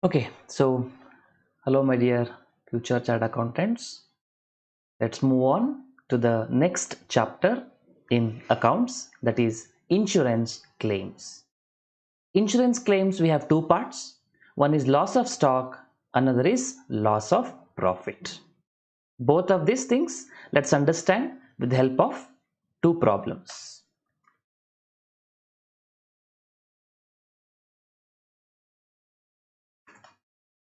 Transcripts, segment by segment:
Okay, so hello, my dear future chart accountants. Let's move on to the next chapter in accounts, that is insurance claims. Insurance claims, we have two parts. One is loss of stock, another is loss of profit. Both of these things let's understand with the help of two problems.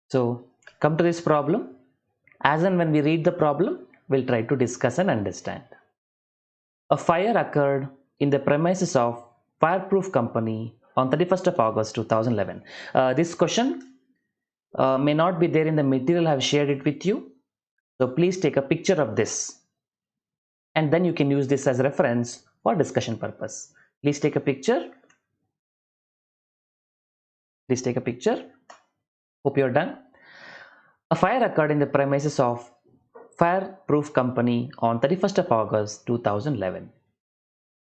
So come to this problem. As and when we read the problem, we'll try to discuss and understand. A fire occurred in the premises of Fireproof Company on 31st of August 2011. This question may not be there in the material I have shared it with you. So please take a picture of this and then you can use this as reference for discussion purpose. Please take a picture. Please take a picture. Hope you're done. A fire occurred in the premises of Fireproof Company on 31st of August 2011.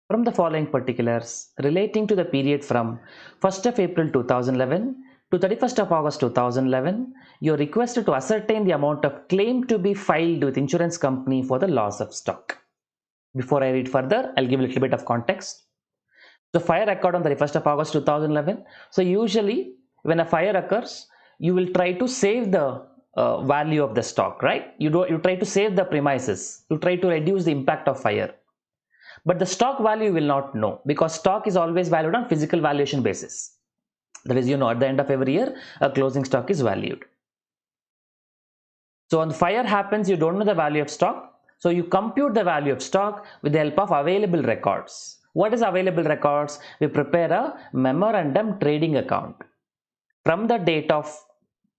From the following particulars relating to the period from 1st of April 2011 to 31st of August 2011, you are requested to ascertain the amount of claim to be filed with insurance company for the loss of stock. Before I read further, I'll give a little bit of context. The fire occurred on 31st of August 2011. So usually when a fire occurs, you will try to save the value of the stock, right? You try to save the premises. You try to reduce the impact of fire. But the stock value will not know, because stock is always valued on physical valuation basis. That is, at the end of every year, a closing stock is valued. So when fire happens, you don't know the value of stock. So you compute the value of stock with the help of available records. What is available records? We prepare a memorandum trading account from the date of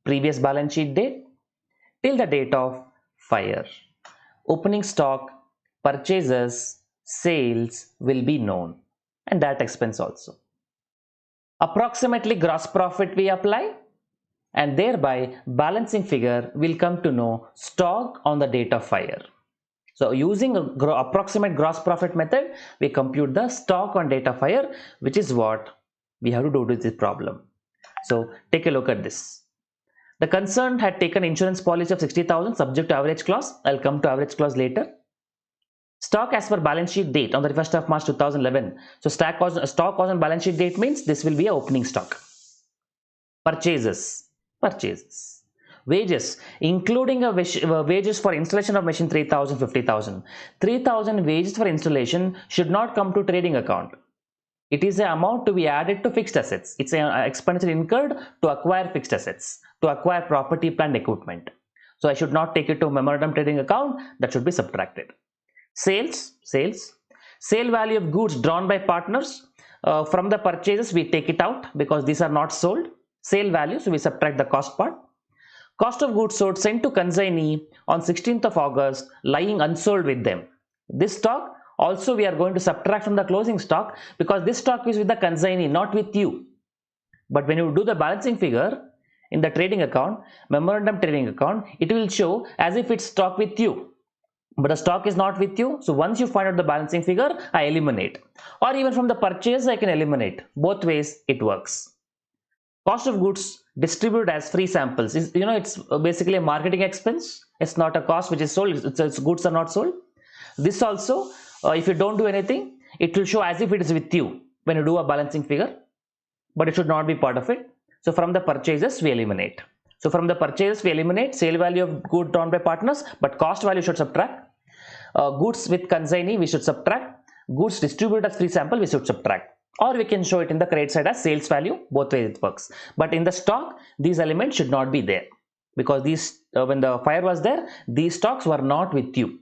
previous balance sheet date till the date of fire. Opening stock, purchases, sales will be known, and that expense also. Approximately gross profit we apply, and thereby balancing figure will come to know stock on the date of fire. So using approximate gross profit method, we compute the stock on date of fire, which is what we have to do with this problem. So take a look at this. The concerned had taken insurance policy of 60,000 subject to average clause. I'll come to average clause later. Stock as per balance sheet date on the 1st of March 2011. So stock was on balance sheet date means this will be a opening stock. Purchases. Wages, including wages for installation of machine 3,000, 50,000. 3,000 wages for installation should not come to trading account. It is an amount to be added to fixed assets. It's an expenditure incurred to acquire fixed assets, to acquire property, plant, equipment. So I should not take it to memorandum trading account. That should be subtracted. Sales. Sale value of goods drawn by partners. From the purchases we take it out because these are not sold. Sale value, so we subtract the cost part. Cost of goods sold sent to consignee on 16th of August, lying unsold with them. This stock also we are going to subtract from the closing stock because this stock is with the consignee, not with you. But when you do the balancing figure in the trading account, memorandum trading account, it will show as if it's stock with you. But the stock is not with you. So once you find out the balancing figure, I eliminate. Or even from the purchase, I can eliminate. Both ways it works. Cost of goods distributed as free samples. It's basically a marketing expense. It's not a cost which is sold. It's goods are not sold. This also, if you don't do anything, it will show as if it is with you when you do a balancing figure. But it should not be part of it. So from the purchases, we eliminate. So from the purchases, we eliminate sale value of good drawn by partners, but cost value should subtract. Goods with consignee, we should subtract. Goods distributed as free sample, we should subtract. Or we can show it in the credit side as sales value. Both ways it works. But in the stock, these elements should not be there because these when the fire was there, these stocks were not with you.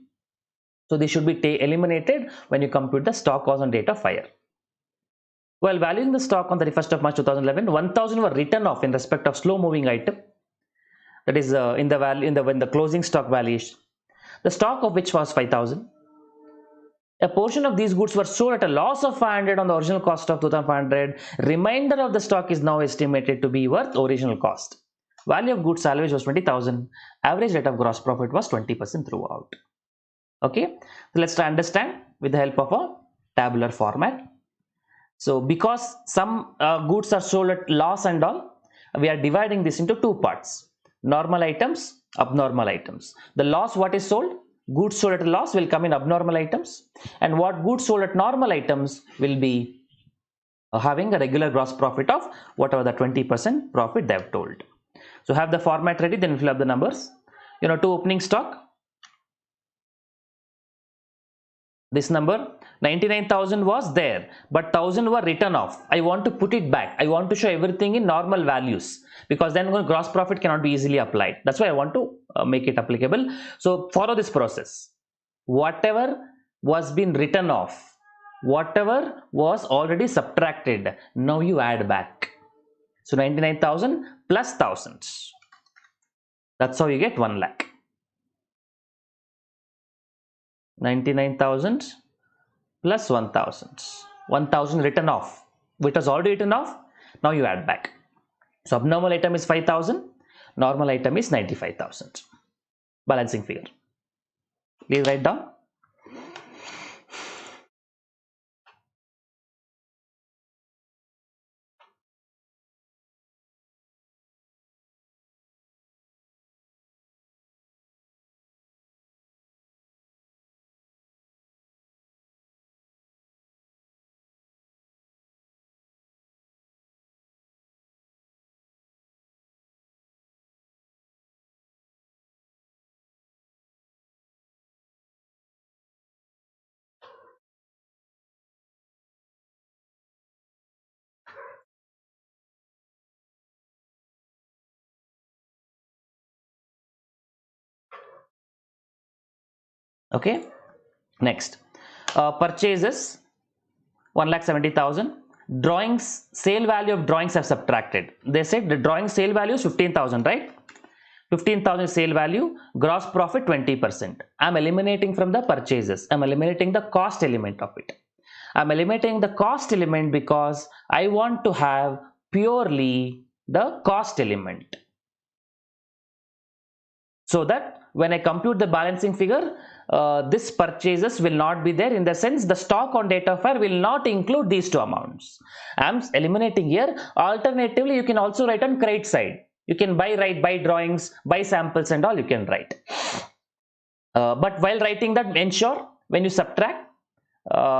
So they should be eliminated when you compute the stock cost on date of fire. While valuing the stock on the 31st of March 2011, 1,000 were written off in respect of slow moving item. That is when the closing stock valuation. The stock of which was 5,000. A portion of these goods were sold at a loss of 500 on the original cost of 2,500. Remainder of the stock is now estimated to be worth original cost. Value of goods salvage was 20,000. Average rate of gross profit was 20% throughout. Okay, so let's try understand with the help of a tabular format. So because some goods are sold at loss and all, we are dividing this into two parts: normal items, abnormal items. The loss what is sold, goods sold at a loss, will come in abnormal items, and what goods sold at normal items will be having a regular gross profit of whatever the 20% profit they have told. So have the format ready, then fill up the numbers. To opening stock, this number 99,000 was there, but 1,000 were written off. I want to put it back. I want to show everything in normal values, because then gross profit cannot be easily applied. That's why I want to make it applicable. So follow this process. Whatever was been written off, whatever was already subtracted, now you add back. So 99,000 plus thousands. That's how you get 1 lakh. 99,000 plus 1,000. 1,000 written off. It was already written off. Now you add back. So abnormal item is 5,000. Normal item is 95,000. Balancing figure. Please write down. Okay. Next, purchases 1,70,000. Drawings, sale value of drawings have subtracted. They said the drawing sale value is 15,000, right? 15,000 sale value, gross profit 20%. I'm eliminating from the purchases. I'm eliminating the cost element of it. I'm eliminating the cost element because I want to have purely the cost element, so that when I compute the balancing figure, this purchases will not be there. In the sense, the stock on date of hire will not include these two amounts. I'm eliminating here. Alternatively, you can also write on credit side. You can buy drawings, buy samples and all you can write. But while writing that, ensure when you subtract,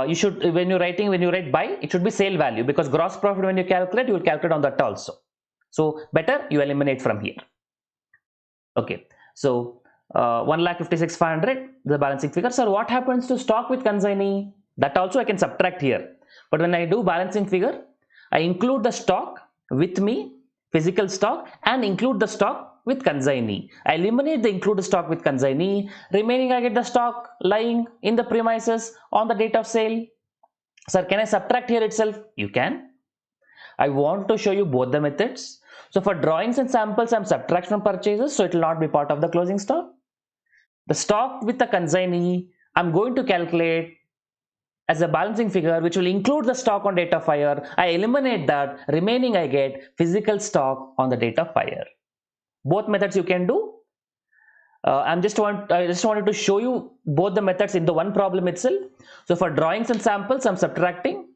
you should, when you write buy, it should be sale value, because gross profit when you calculate, you will calculate on that also. So better you eliminate from here. Okay. So 1,56,500, the balancing figure. Sir, what happens to stock with consignee? That also I can subtract here. But when I do balancing figure, I include the stock with me, physical stock, and include the stock with consignee. I eliminate the include stock with consignee. Remaining, I get the stock lying in the premises on the date of sale. Sir, can I subtract here itself? You can. I want to show you both the methods. So for drawings and samples, I'm subtract from purchases, so it will not be part of the closing stock. The stock with the consignee, I'm going to calculate as a balancing figure, which will include the stock on date of hire. I eliminate that, remaining I get physical stock on the date of hire. Both methods you can do. I just wanted to show you both the methods in the one problem itself. So for drawings and samples, I'm subtracting.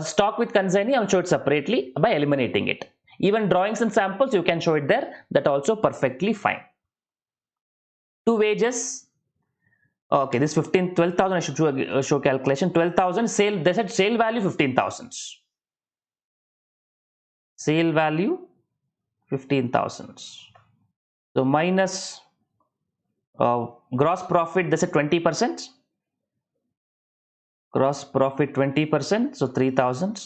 Stock with consignee, I'm showing it separately by eliminating it. Even drawings and samples, you can show it there. That also perfectly fine. To wages. Okay, this 12,000 I should show calculation. 12,000 sale. They said sale value 15,000. Sale value 15,000. So minus gross profit. They said 20%. Gross profit 20%. So 3,000.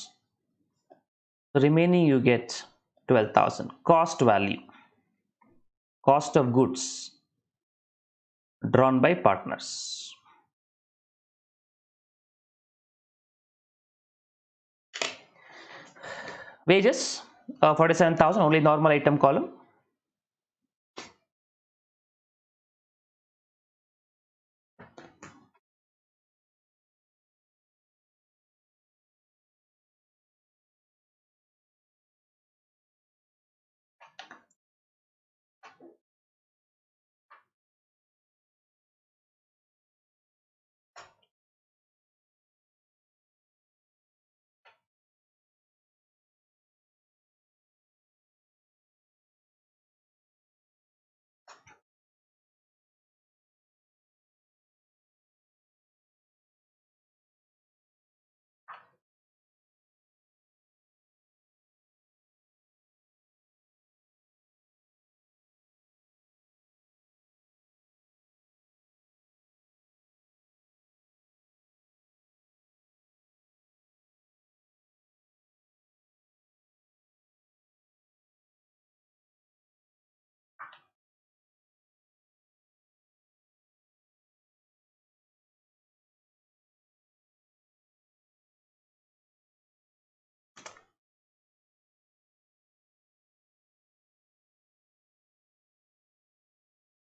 Remaining you get 12,000. Cost value. Cost of goods drawn by partners. Wages 47,000, only normal item column.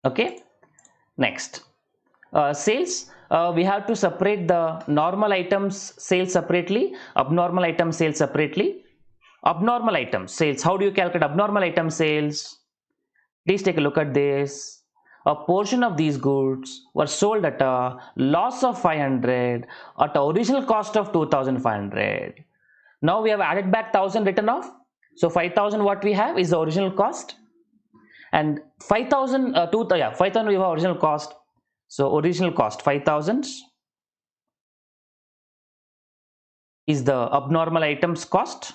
Okay, next, sales. We have to separate the normal items sales separately, abnormal item sales separately. Abnormal item sales, how do you calculate abnormal item sales? Please take a look at this. A portion of these goods were sold at a loss of 500 at the original cost of 2500. Now we have added back 1000 written off. So 5000 what we have is the original cost, and 5000 5000 we have original cost. So original cost 5000 is the abnormal items cost.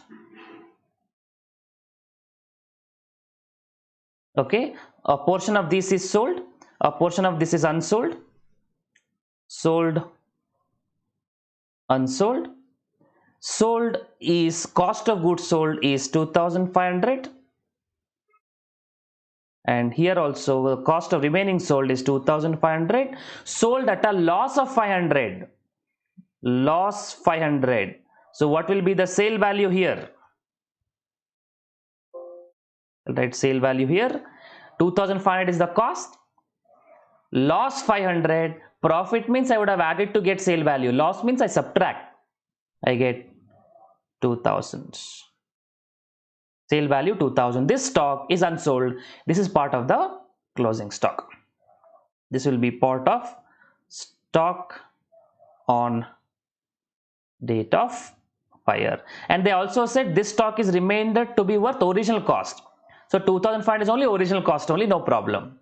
Okay, a portion of this is sold, a portion of this is unsold. Sold, unsold. Sold is cost of goods sold is 2500, and here also the cost of remaining sold is 2500. Sold at a loss of 500, loss 500. So what will be the sale value here? Right, sale value here 2500 is the cost, loss 500, profit means I would have added to get sale value, loss means I subtract, I get 2000. Sale value 2000. This stock is unsold. This is part of the closing stock. This will be part of stock on date of fire. And they also said this stock is remainder to be worth original cost. So 2005 is only original cost only, no problem.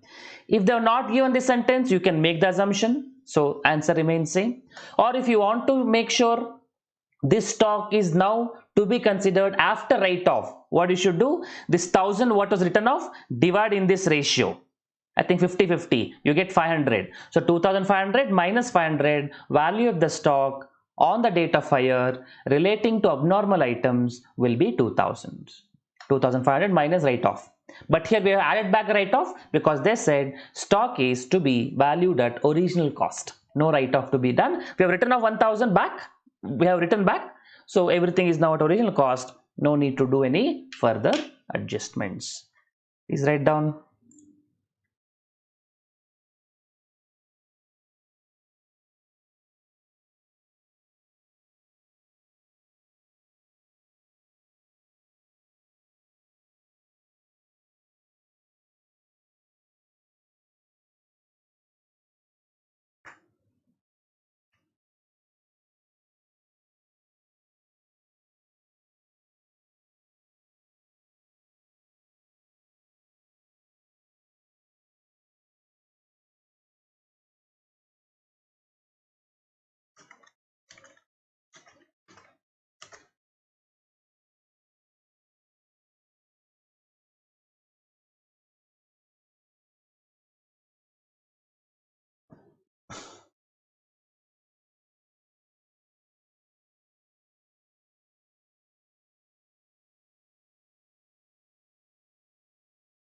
If they are not given this sentence, you can make the assumption. So answer remains same. Or if you want to make sure this stock is now to be considered after write-off, what you should do, this 1000 what was written off, divide in this ratio. I think 50-50, you get 500. So 2500 minus 500, value of the stock on the date of fire relating to abnormal items will be 2000. 2500 minus write-off. But here we have added back write-off because they said stock is to be valued at original cost. No write-off to be done. We have written off 1000 back. We have written back. So everything is now at original cost. No need to do any further adjustments. Please write down.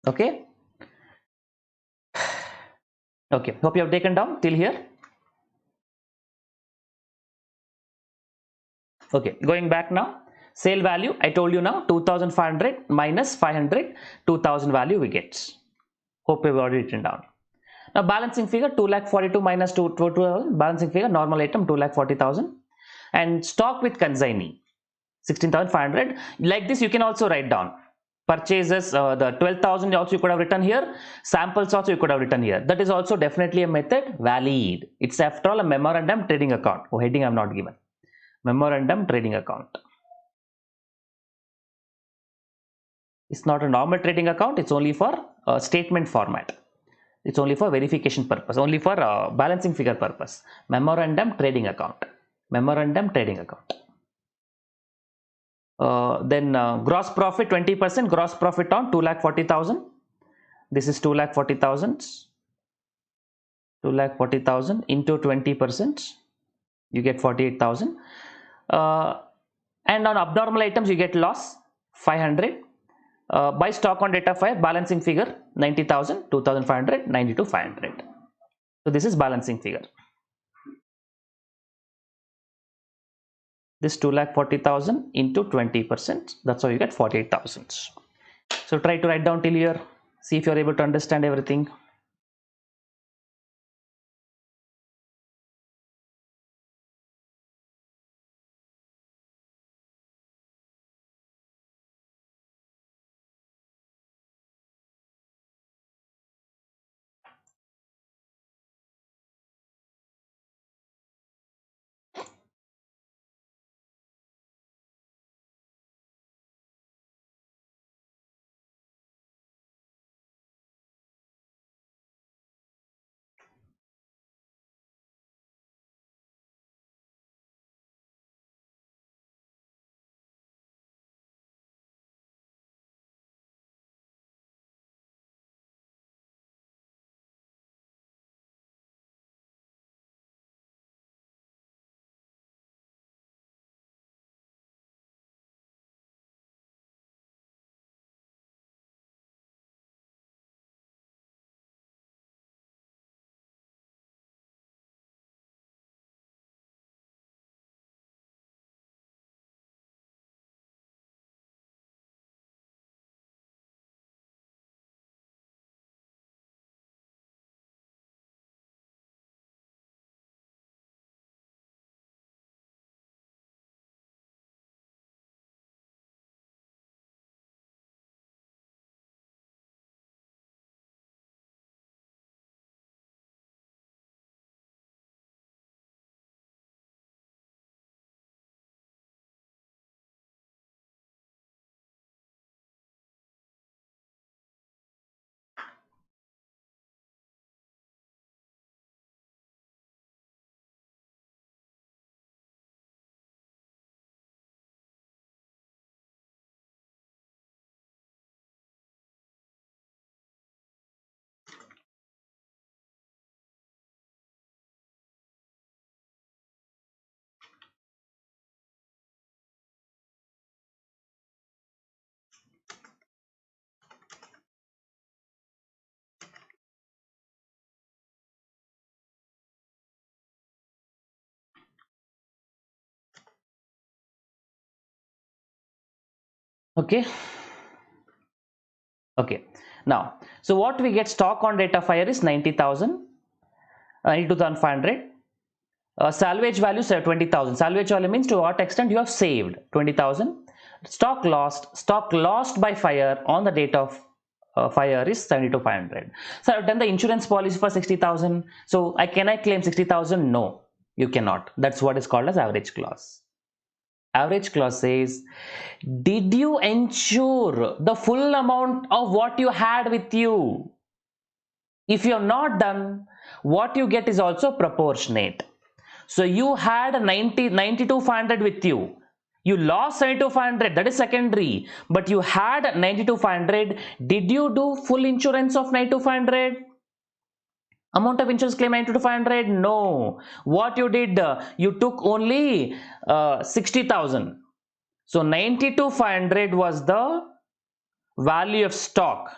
Okay. Okay. Hope you have taken down till here. Okay. Going back now. Sale value, I told you now 2500 minus 500, 2000 value we get. Hope you've already written down. Now balancing figure 2,42,000 minus 2000, balancing figure normal item 2,40,000, and stock with consignee 16,500. Like this you can also write down purchases, the 12,000 also you could have written here, samples also you could have written here. That is also definitely a method valid. It's after all a memorandum trading account. Oh, heading I have not given. Memorandum trading account. It's not a normal trading account. It's only for statement format. It's only for verification purpose, only for balancing figure purpose. Memorandum trading account. Memorandum trading account. Then gross profit 20%, gross profit on 2,40,000. This is 2,40,000. 2,40,000 into 20%. You get 48,000. And on abnormal items you get loss 500. By stock on data 5, balancing figure 90,000, 2,500, 92,500. So this is balancing figure. This 2,40,000 into 20%. That's how you get 48,000. So try to write down till here. See if you are able to understand everything. Okay. Okay. Now, so what we get stock on date of hire is 90,000, 92,500. Salvage value 20,000. Salvage value means to what extent you have saved 20,000. Stock lost by fire on the date of fire is 72,500. So I've done the insurance policy for 60,000. So can I claim 60,000? No, you cannot. That's what is called as average clause. Average clause says, did you insure the full amount of what you had with you? If you have not done, what you get is also proportionate. So you had 92,500 with you. You lost 72,500, that is secondary. But you had 92,500. Did you do full insurance of 92,500? Amount of insurance claim 92,500? No. What you did, you took only 60,000. So 92,500 was the value of stock.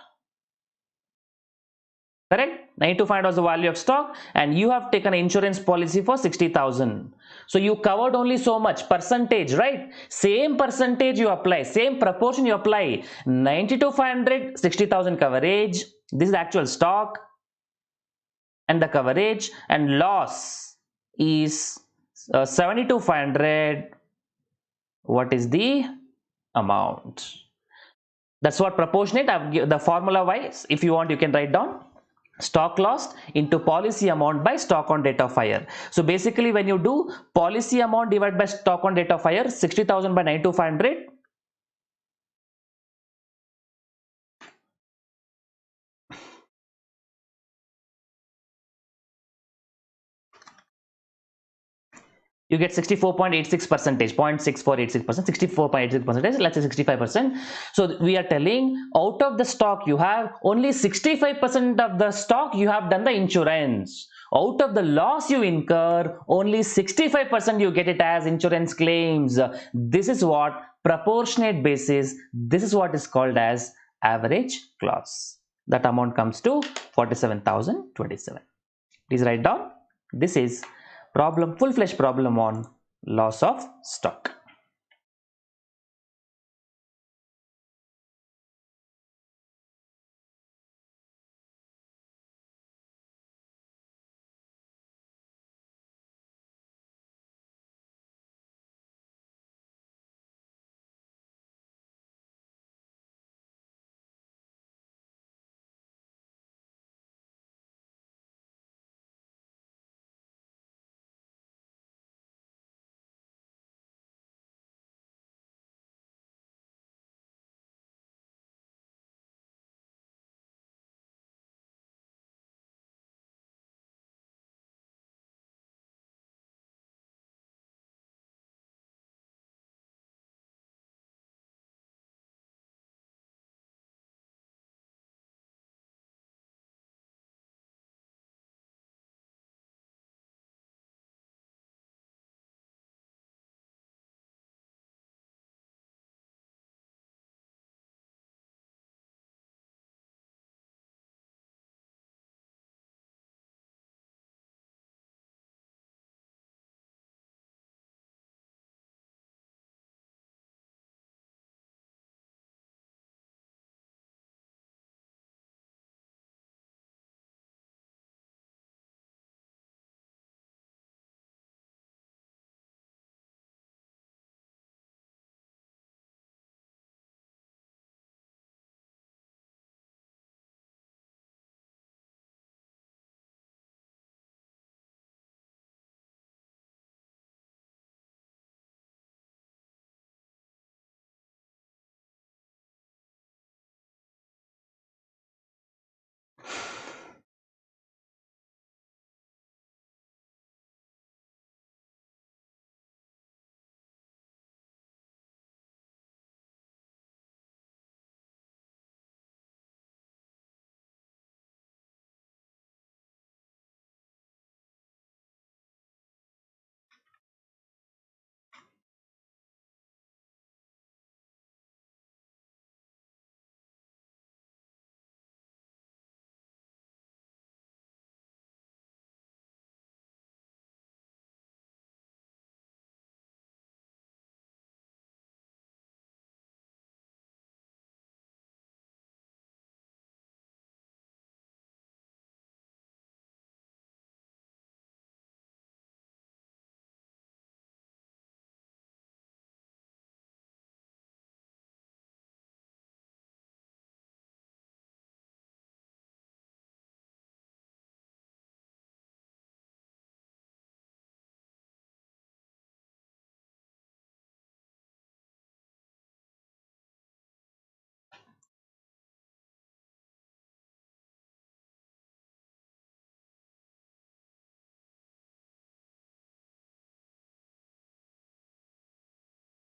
Correct? 92,500 was the value of stock, and you have taken an insurance policy for 60,000. So you covered only so much percentage, right? Same percentage you apply, same proportion you apply. 92,500, 60,000 coverage. This is the actual stock and the coverage, and loss is 72,500. What is the amount? That's what proportionate. I've given the formula wise. If you want, you can write down stock lost into policy amount by stock on date of hire. So basically, when you do policy amount divided by stock on date of hire, 60,000 by 92,500, you get 64.86 percentage, 0.6486%, 64.86 percentage, let's say 65%. So we are telling out of the stock you have only 65% of the stock you have done the insurance. Out of the loss you incur, only 65% you get it as insurance claims. This is what proportionate basis, this is what is called as average clause. That amount comes to 47,027. Please write down. This is full-fledged problem on loss of stock.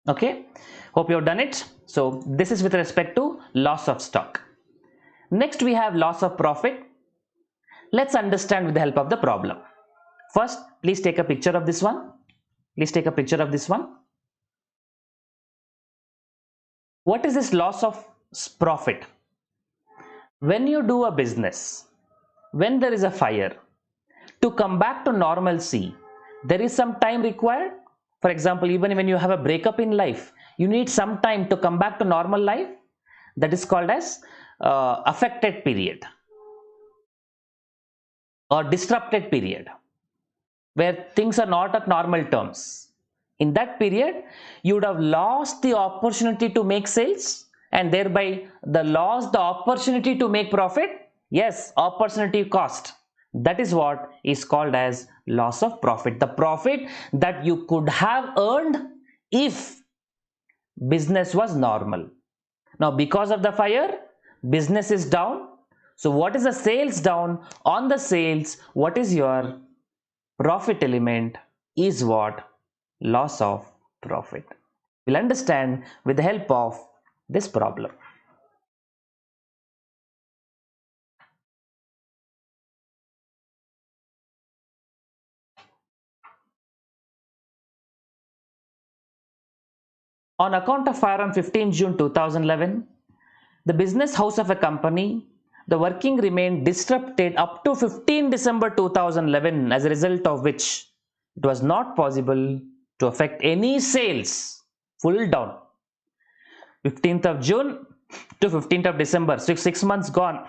Okay, hope you have done it. So this is with respect to loss of stock. Next we have loss of profit. Let's understand with the help of the problem. First, please take a picture of this one. Please take a picture of this one. What is this loss of profit? When you do a business, when there is a fire, to come back to normalcy, there is some time required. For example, even when you have a breakup in life, you need some time to come back to normal life. That is called as affected period or disrupted period, where things are not at normal terms. In that period, you would have lost the opportunity to make sales and thereby lost the opportunity to make profit. Yes, opportunity cost. That is what is called as loss of profit. The profit that you could have earned if business was normal. Now, because of the fire, business is down. So what is the sales down? On the sales, what is your profit element is what? Loss of profit. We'll understand with the help of this problem. On account of fire on 15 June 2011, the business house of a company, the working remained disrupted up to 15 December 2011, as a result of which it was not possible to affect any sales. Full down. 15th of June to 15th of December, 6 months gone.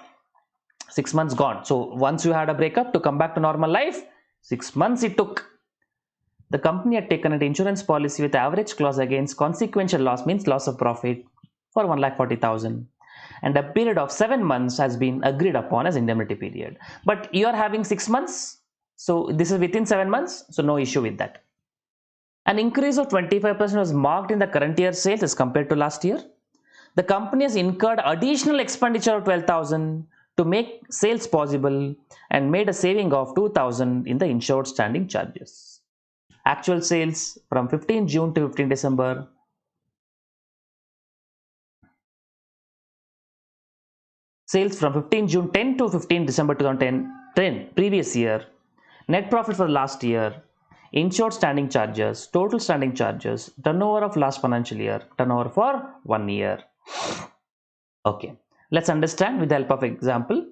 6 months gone. So once you had a breakup, to come back to normal life, 6 months it took. The company had taken an insurance policy with average clause against consequential loss, means loss of profit, for 1,40,000, and a period of 7 months has been agreed upon as indemnity period. But you are having 6 months, so this is within 7 months, so no issue with that. An increase of 25% was marked in the current year sales as compared to last year. The company has incurred additional expenditure of 12,000 to make sales possible and made a saving of 2,000 in the insured standing charges. Actual sales from 15 June to 15 December. Sales from 15 June 10 to 15 December 2010, previous year. Net profit for last year. Insured standing charges, total standing charges, turnover of last financial year, turnover for 1 year. Okay, let's understand with the help of example.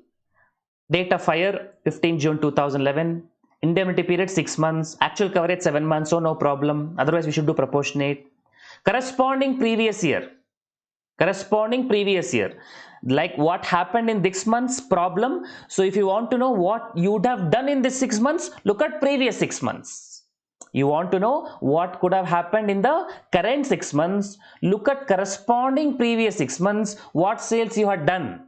Date of fire 15 June 2011. Indemnity period 6 months. Actual coverage 7 months, so no problem. Otherwise, we should do proportionate. Corresponding previous year. Corresponding previous year. Like what happened in 6 months problem. So if you want to know what you would have done in this 6 months, look at previous 6 months. You want to know what could have happened in the current 6 months, look at corresponding previous 6 months, what sales you had done,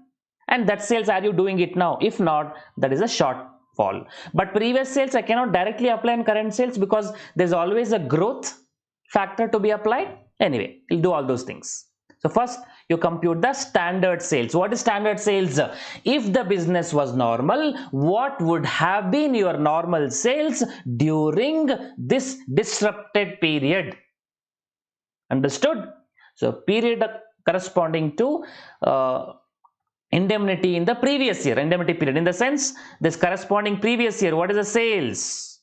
and that sales are you doing it now. If not, that is a shortfall. But previous sales I cannot directly apply in current sales because there's always a growth factor to be applied. Anyway, we'll do all those things. So first you compute the standard sales. What is standard sales? If the business was normal, what would have been your normal sales during this disrupted period? Understood? So period corresponding to indemnity in the previous year, indemnity period, in the sense this corresponding previous year, what is the sales?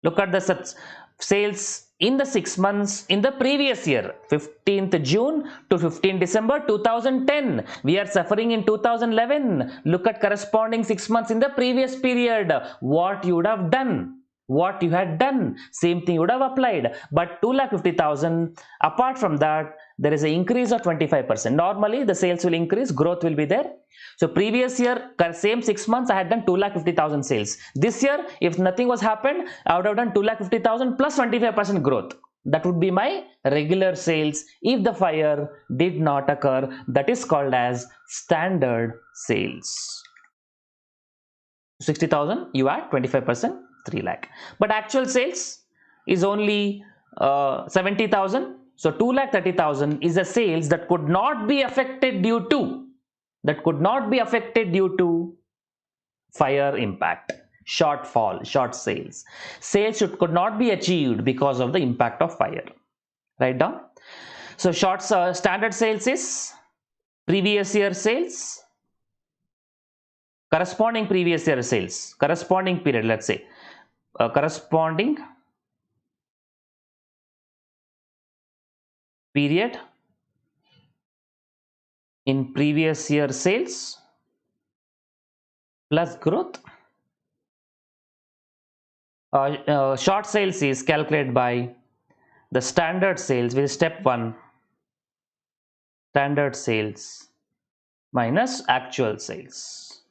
Look at the sales in the 6 months in the previous year, 15th June to 15 December 2010. We are suffering in 2011. Look at corresponding 6 months in the previous period. What you would have done, what you had done, same thing you would have applied. But 2,50,000, apart from that, there is an increase of 25%. Normally the sales will increase, growth will be there. So previous year, same 6 months, I had done 2,50,000 sales. This year, if nothing was happened, I would have done 2,50,000 plus 25% growth. That would be my regular sales if the fire did not occur. That is called as standard sales. 60,000, you add 25%, 3 lakh. But actual sales is only 70,000. So 2,30,000 is a sales that could not be affected due to fire impact, shortfall, short sales. Sales could not be achieved because of the impact of fire. Write down. So standard sales is previous year sales, corresponding previous year sales, corresponding period, let's say corresponding period in previous year sales plus growth. Short sales is calculated by the standard sales, with step 1, standard sales minus actual sales.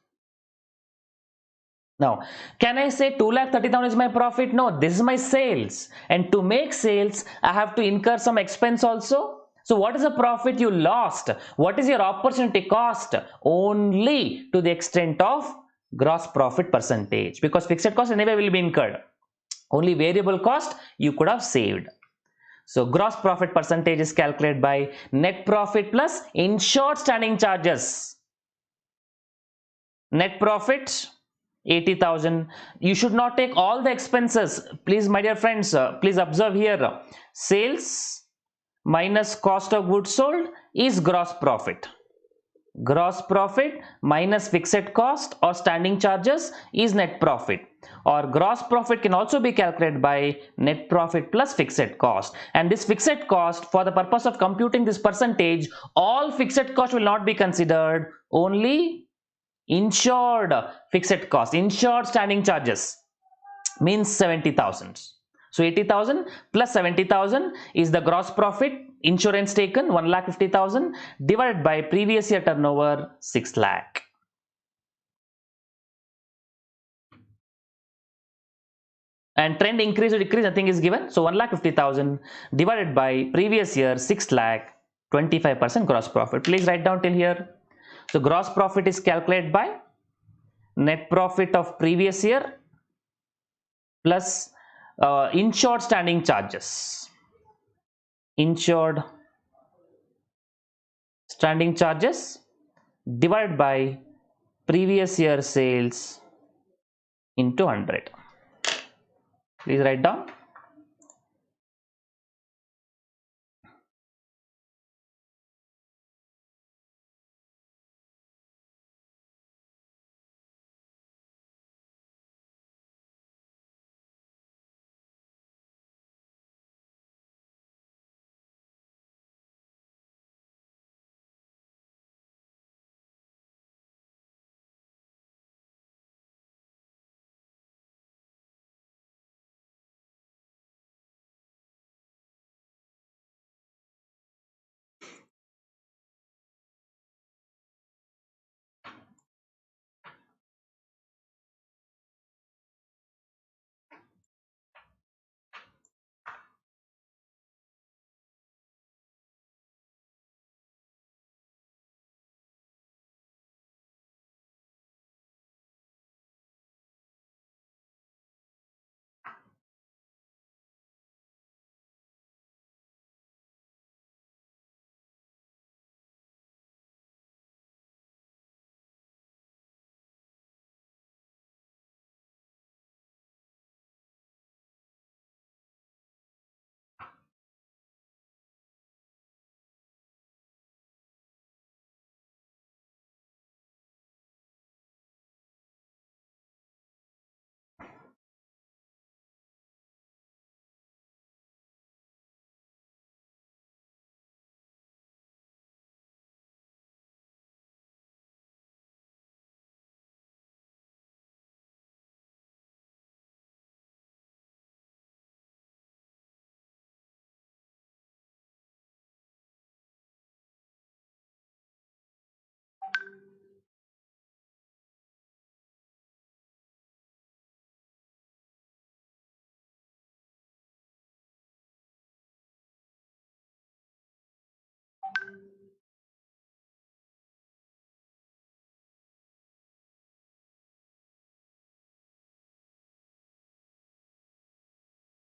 Now, can I say 2,30,000 is my profit? No, this is my sales, and to make sales I have to incur some expense also. So what is the profit you lost? What is your opportunity cost? Only to the extent of gross profit percentage, because fixed cost anyway will be incurred. Only variable cost you could have saved. So gross profit percentage is calculated by net profit plus insured standing charges. Net profit 80,000. You should not take all the expenses. Please, my dear friends, please observe here. Sales minus cost of goods sold is gross profit. Gross profit minus fixed cost or standing charges is net profit. Or gross profit can also be calculated by net profit plus fixed cost. And this fixed cost, for the purpose of computing this percentage, all fixed cost will not be considered, only insured fixed cost, insured standing charges, means 70,000. So 80,000 plus 70,000 is the gross profit. Insurance taken 1,50,000 divided by previous year turnover 6 lakh. And trend increase or decrease, nothing is given. So 1,50,000 divided by previous year 6 lakh, 25% gross profit. Please write down till here. So gross profit is calculated by net profit of previous year plus insured standing charges. Insured standing charges divided by previous year sales into 100. Please write down.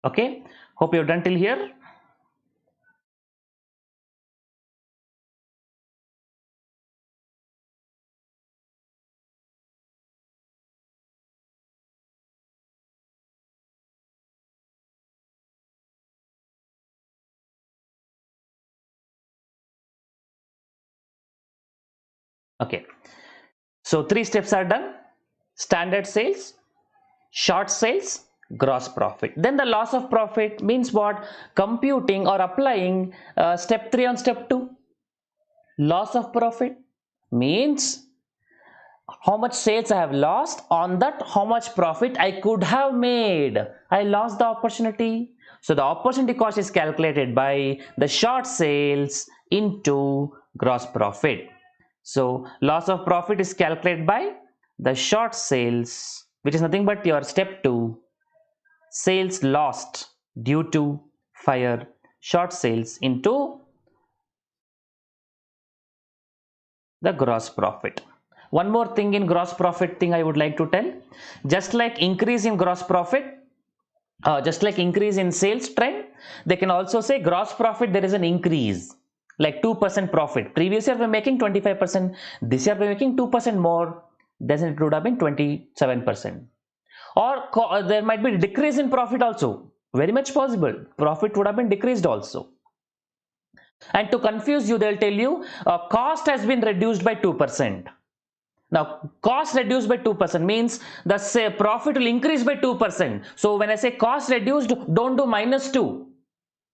Okay, hope you've done till here. Okay, so 3 steps are done: standard sales, short sales, gross profit. Then the loss of profit means what? Computing or applying step 3 on step 2. Loss of profit means how much sales I have lost, on that how much profit I could have made. I lost the opportunity. So the opportunity cost is calculated by the short sales into gross profit. So loss of profit is calculated by the short sales, which is nothing but your step 2, sales lost due to fire, short sales into the gross profit. One more thing in gross profit thing I would like to tell: just like increase in gross profit, just like increase in sales trend, they can also say gross profit there is an increase, like 2% profit. Previous year we're making 25%, this year we're making 2% more, then it would have been 27%. Or there might be decrease in profit also, very much possible, profit would have been decreased also. And to confuse you, they'll tell you cost has been reduced by 2%. Now, cost reduced by 2% means the profit will increase by 2%. So when I say cost reduced, don't do -2,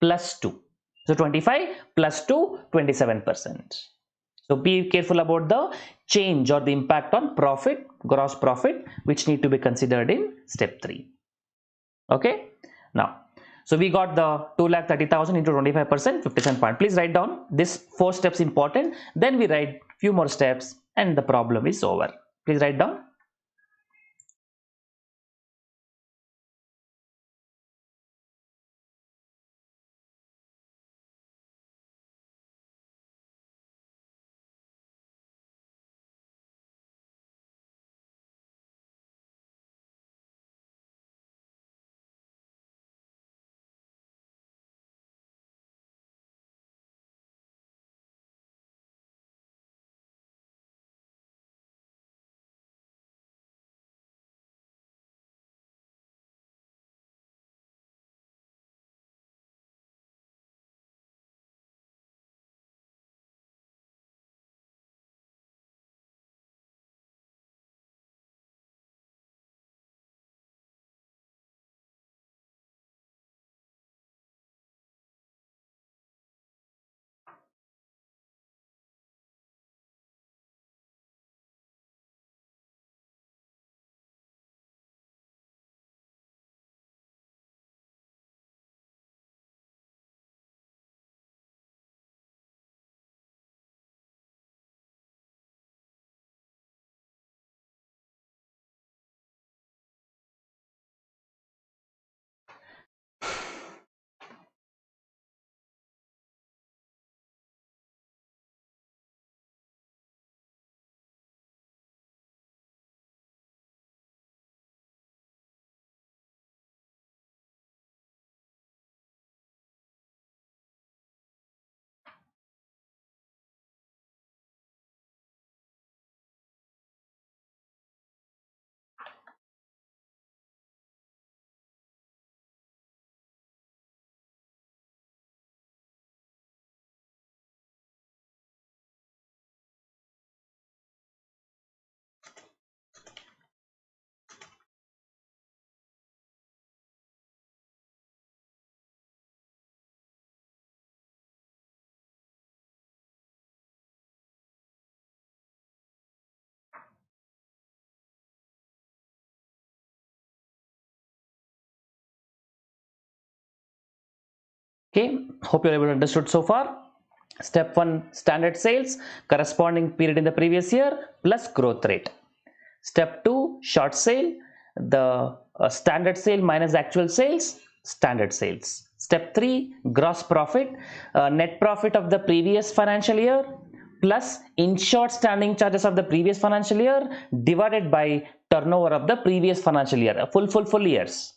+2. So 25 plus 2, 27%. So be careful about the change or the impact on profit, gross profit, which need to be considered in step 3. Okay. Now, so we got the 2,30,000 into 25%, 57 point. Please write down this 4 steps important. Then we write few more steps and the problem is over. Please write down. Okay, hope you're able to understood so far. Step 1, standard sales, corresponding period in the previous year plus growth rate. Step 2, short sale, the standard sale minus actual sales, standard sales. Step 3, gross profit, net profit of the previous financial year plus insured standing charges of the previous financial year divided by turnover of the previous financial year, full years.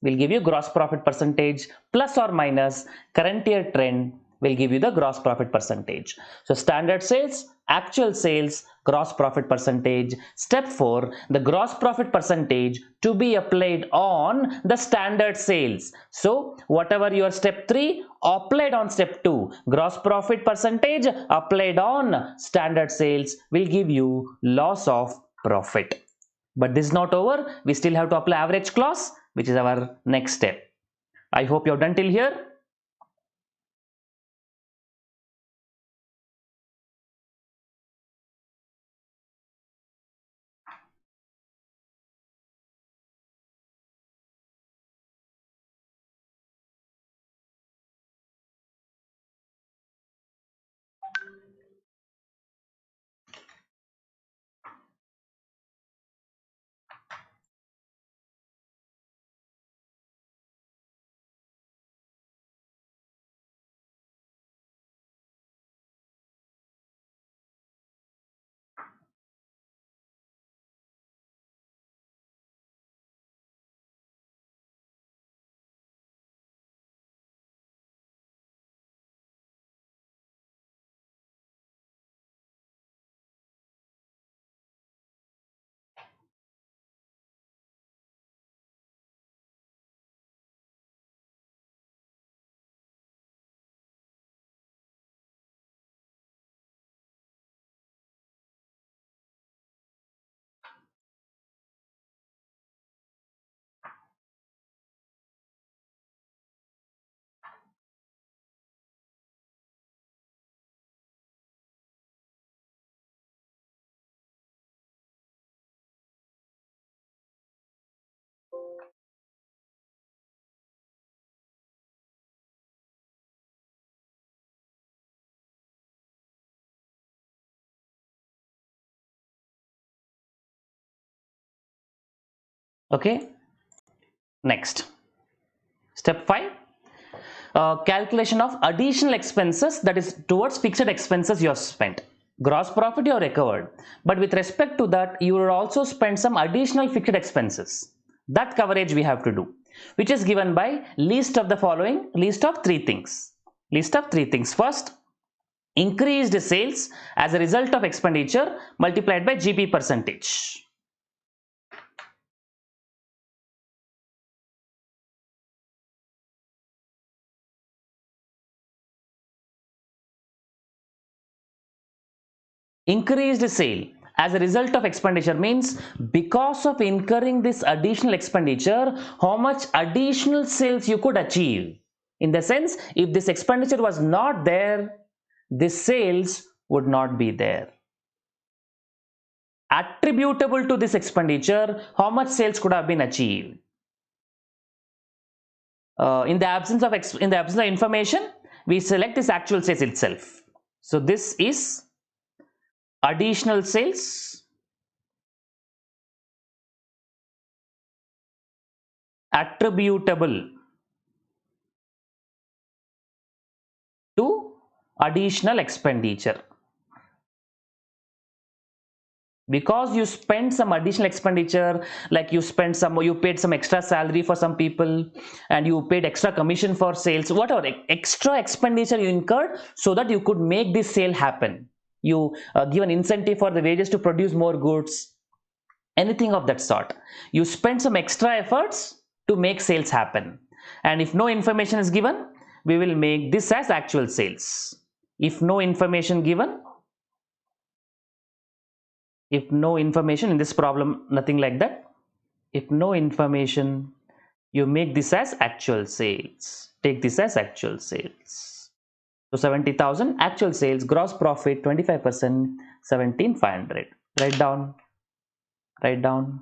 Will give you gross profit percentage plus or minus current year trend will give you the gross profit percentage. So standard sales, actual sales, gross profit percentage. Step 4, the gross profit percentage to be applied on the standard sales. So whatever your step 3 applied on step 2, gross profit percentage applied on standard sales will give you loss of profit. But this is not over. We still have to apply average clause, which is our next step. I hope you have done till here. Okay, next. Step 5, calculation of additional expenses, that is towards fixed expenses you have spent. Gross profit you have recovered, but with respect to that you will also spend some additional fixed expenses. That coverage we have to do, which is given by list of the following, list of 3 things. List of 3 things. First, increased sales as a result of expenditure multiplied by GP percentage. Increased sale as a result of expenditure means because of incurring this additional expenditure, how much additional sales you could achieve. In the sense, if this expenditure was not there, this sales would not be there. Attributable to this expenditure, how much sales could have been achieved. In the absence of information, we select this actual sales itself. So this is additional sales attributable to additional expenditure. Because you spend some additional expenditure, like you paid some extra salary for some people, and you paid extra commission for sales, whatever extra expenditure you incurred so that you could make this sale happen. You give an incentive for the wages to produce more goods, anything of that sort. You spend some extra efforts to make sales happen, and if no information is given, we will make this as actual sales. If no information given, if no information in this problem, nothing like that. If no information, you make this as actual sales. Take this as actual sales. So 70,000 actual sales, gross profit 25%, 17,500. Write down. Write down.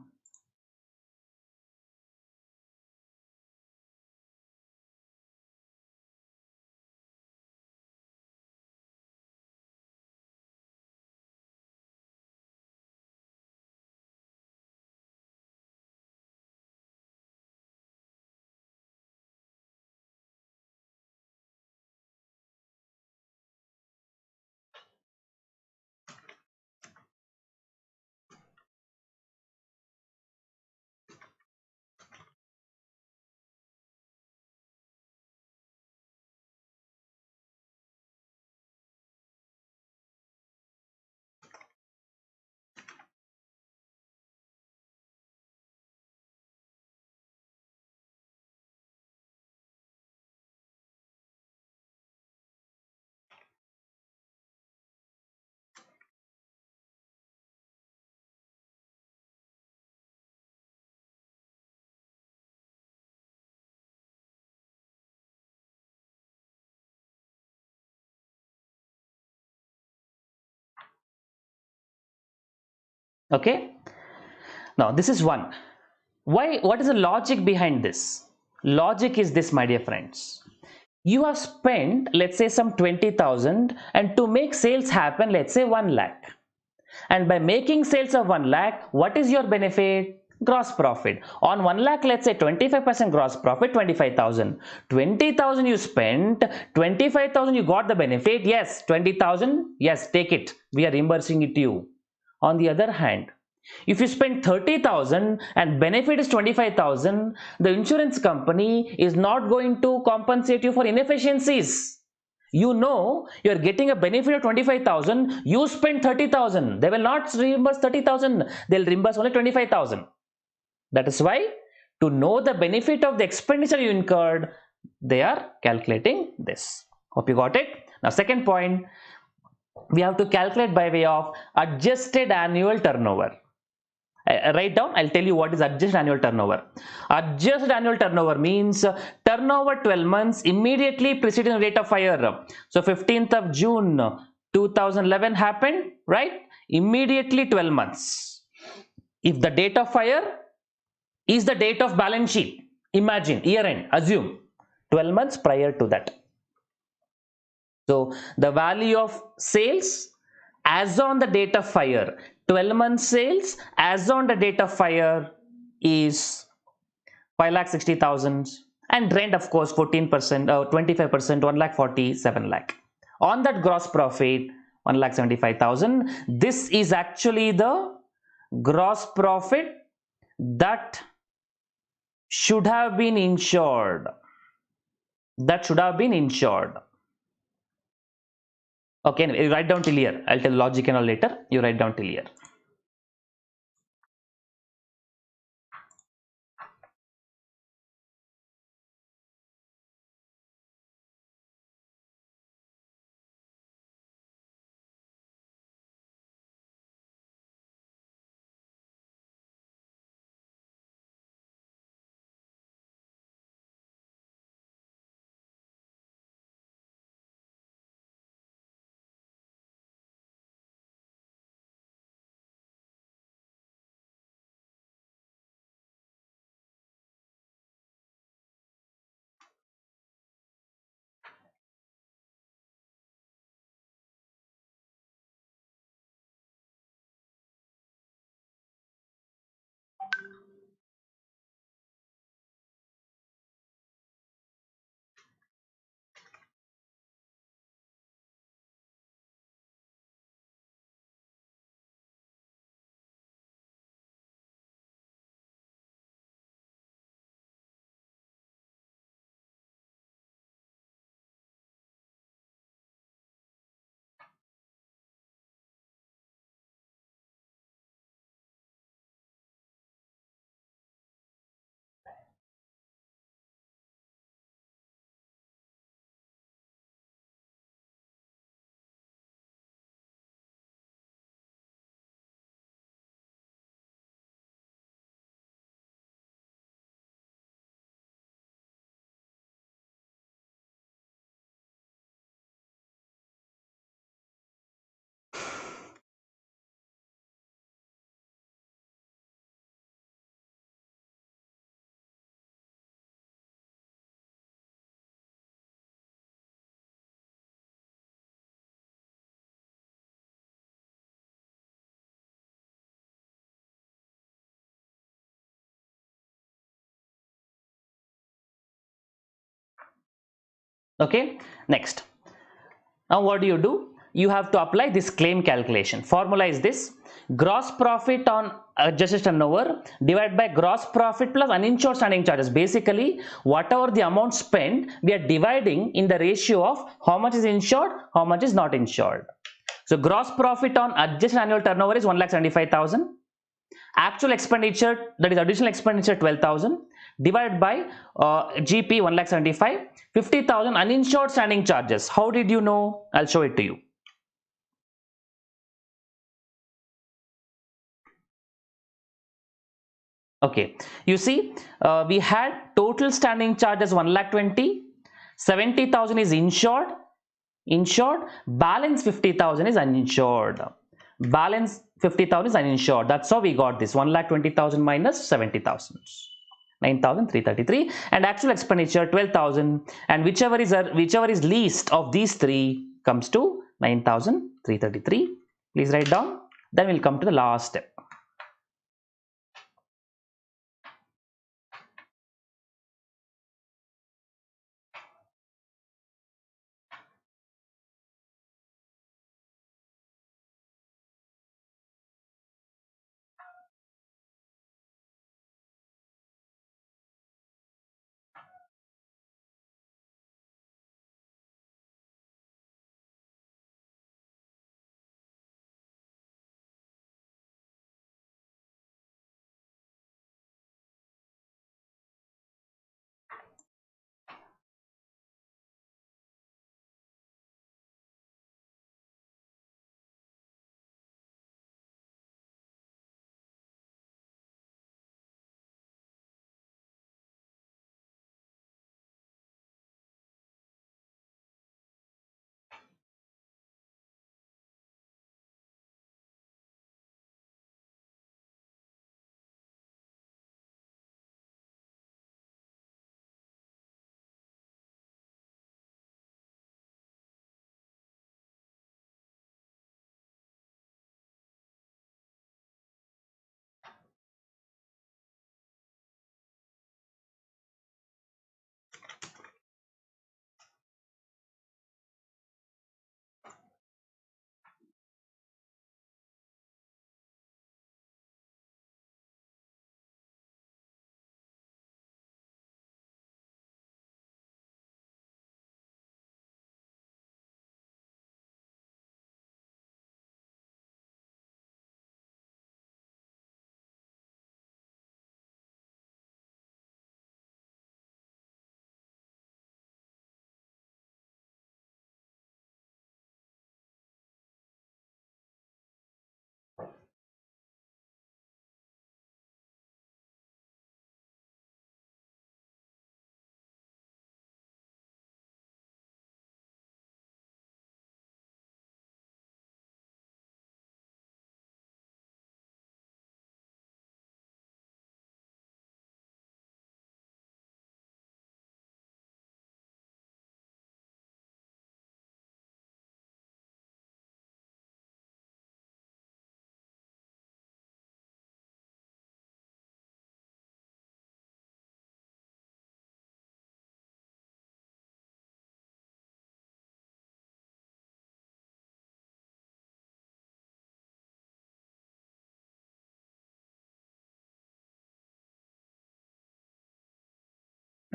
Okay. Now this is one. Why? What is the logic behind this? Logic is this, my dear friends. You have spent, let's say, some 20,000, and to make sales happen, let's say 1 lakh. And by making sales of 1 lakh, what is your benefit? Gross profit. On 1 lakh, let's say 25% gross profit, 25,000. 20,000 you spent, 25,000 you got the benefit. Yes, 20,000, yes, take it. We are reimbursing it to you. On the other hand, if you spend 30,000 and benefit is 25,000, the insurance company is not going to compensate you for inefficiencies. You know you are getting a benefit of 25,000, you spend 30,000. They will not reimburse 30,000, they'll reimburse only 25,000. That is why, to know the benefit of the expenditure you incurred, they are calculating this. Hope you got it. Now, second point, we have to calculate by way of adjusted annual turnover. Write down, I'll tell you what is adjusted annual turnover. Adjusted annual turnover means turnover 12 months immediately preceding the date of fire. So 15th of June 2011 happened, right? Immediately 12 months. If the date of fire is the date of balance sheet, imagine year end, assume 12 months prior to that. So the value of sales as on the date of fire, 12 months sales as on the date of fire is 5,60,000, and rent of course 14%, 25%, 1,47 lakh. On that gross profit 1,75,000. This is actually the gross profit that should have been insured. That should have been insured. Okay, you write down till here. I'll tell logic and all later. You write down till here. Okay, next. Now what do? You have to apply this claim calculation. Formula is this: gross profit on adjusted turnover divided by gross profit plus uninsured standing charges. Basically, whatever the amount spent, we are dividing in the ratio of how much is insured, how much is not insured. So gross profit on adjusted annual turnover is 1,75,000. Actual expenditure, that is additional expenditure, 12,000, divided by GP 1,75,000, 50,000 uninsured standing charges. How did you know? I'll show it to you. Okay, you see, we had total standing charges 1,20,000, 70,000 is insured, balance 50,000 is uninsured. Balance 50,000 is uninsured. That's how we got this 1,20,000 minus 70,000. 9,333, and actual expenditure 12,000, and whichever is least of these three comes to 9,333. Please write down. Then we'll come to the last step.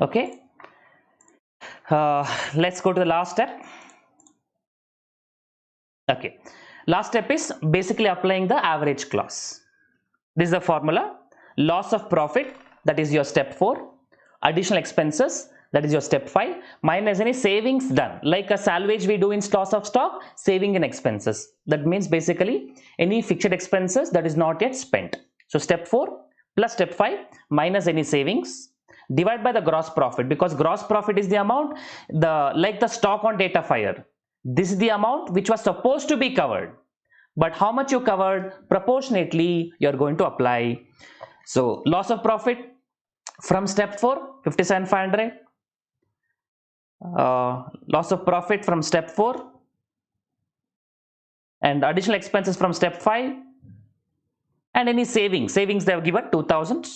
Okay. Let's go to the last step. Okay. Last step is basically applying the average clause. This is the formula. Loss of profit, that is your step 4. Additional expenses, that is your step 5, minus any savings done. Like a salvage we do in loss of stock, saving in expenses. That means basically any fixed expenses that is not yet spent. So step 4 plus step 5 minus any savings, divide by the gross profit, because gross profit is the amount, like the stock on date of hire. This is the amount which was supposed to be covered, but how much you covered, proportionately you are going to apply. So loss of profit from step 4, 57,500. Loss of profit from step 4, and additional expenses from step 5, and any savings they have given 2,000.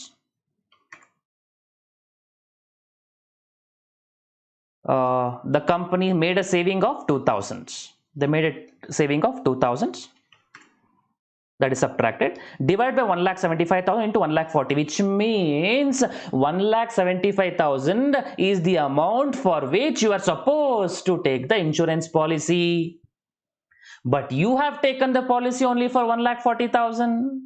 The company made a saving of 2,000. They made a saving of 2,000. That is subtracted, divide by 1,75,000 into 1,40,000, which means 1,75,000 is the amount for which you are supposed to take the insurance policy. But you have taken the policy only for 1,40,000.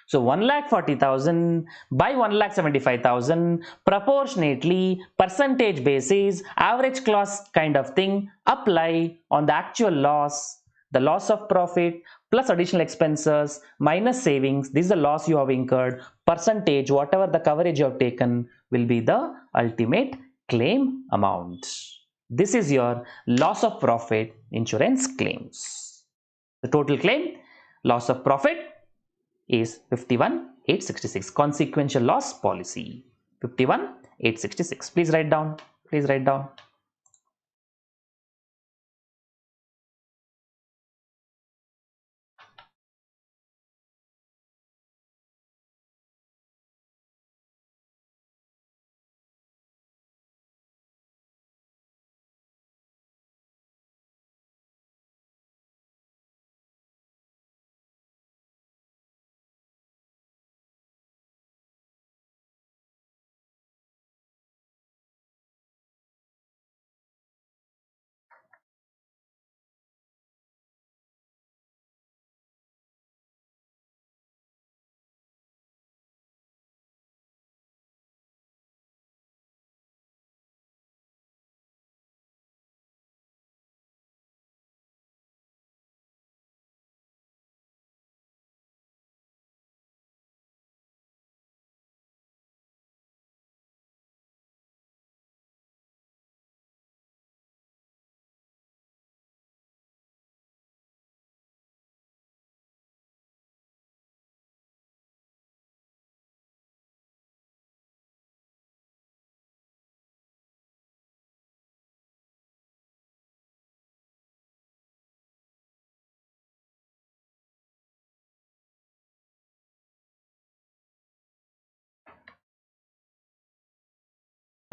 So 1,40,000 by 1,75,000, proportionately, percentage basis, average clause kind of thing, apply on the actual loss, the loss of profit plus additional expenses minus savings. This is the loss you have incurred. Percentage, whatever the coverage you have taken, will be the ultimate claim amount. This is your loss of profit insurance claims. The total claim, loss of profit is 51,866. Consequential loss policy 51,866. Please write down. Please write down.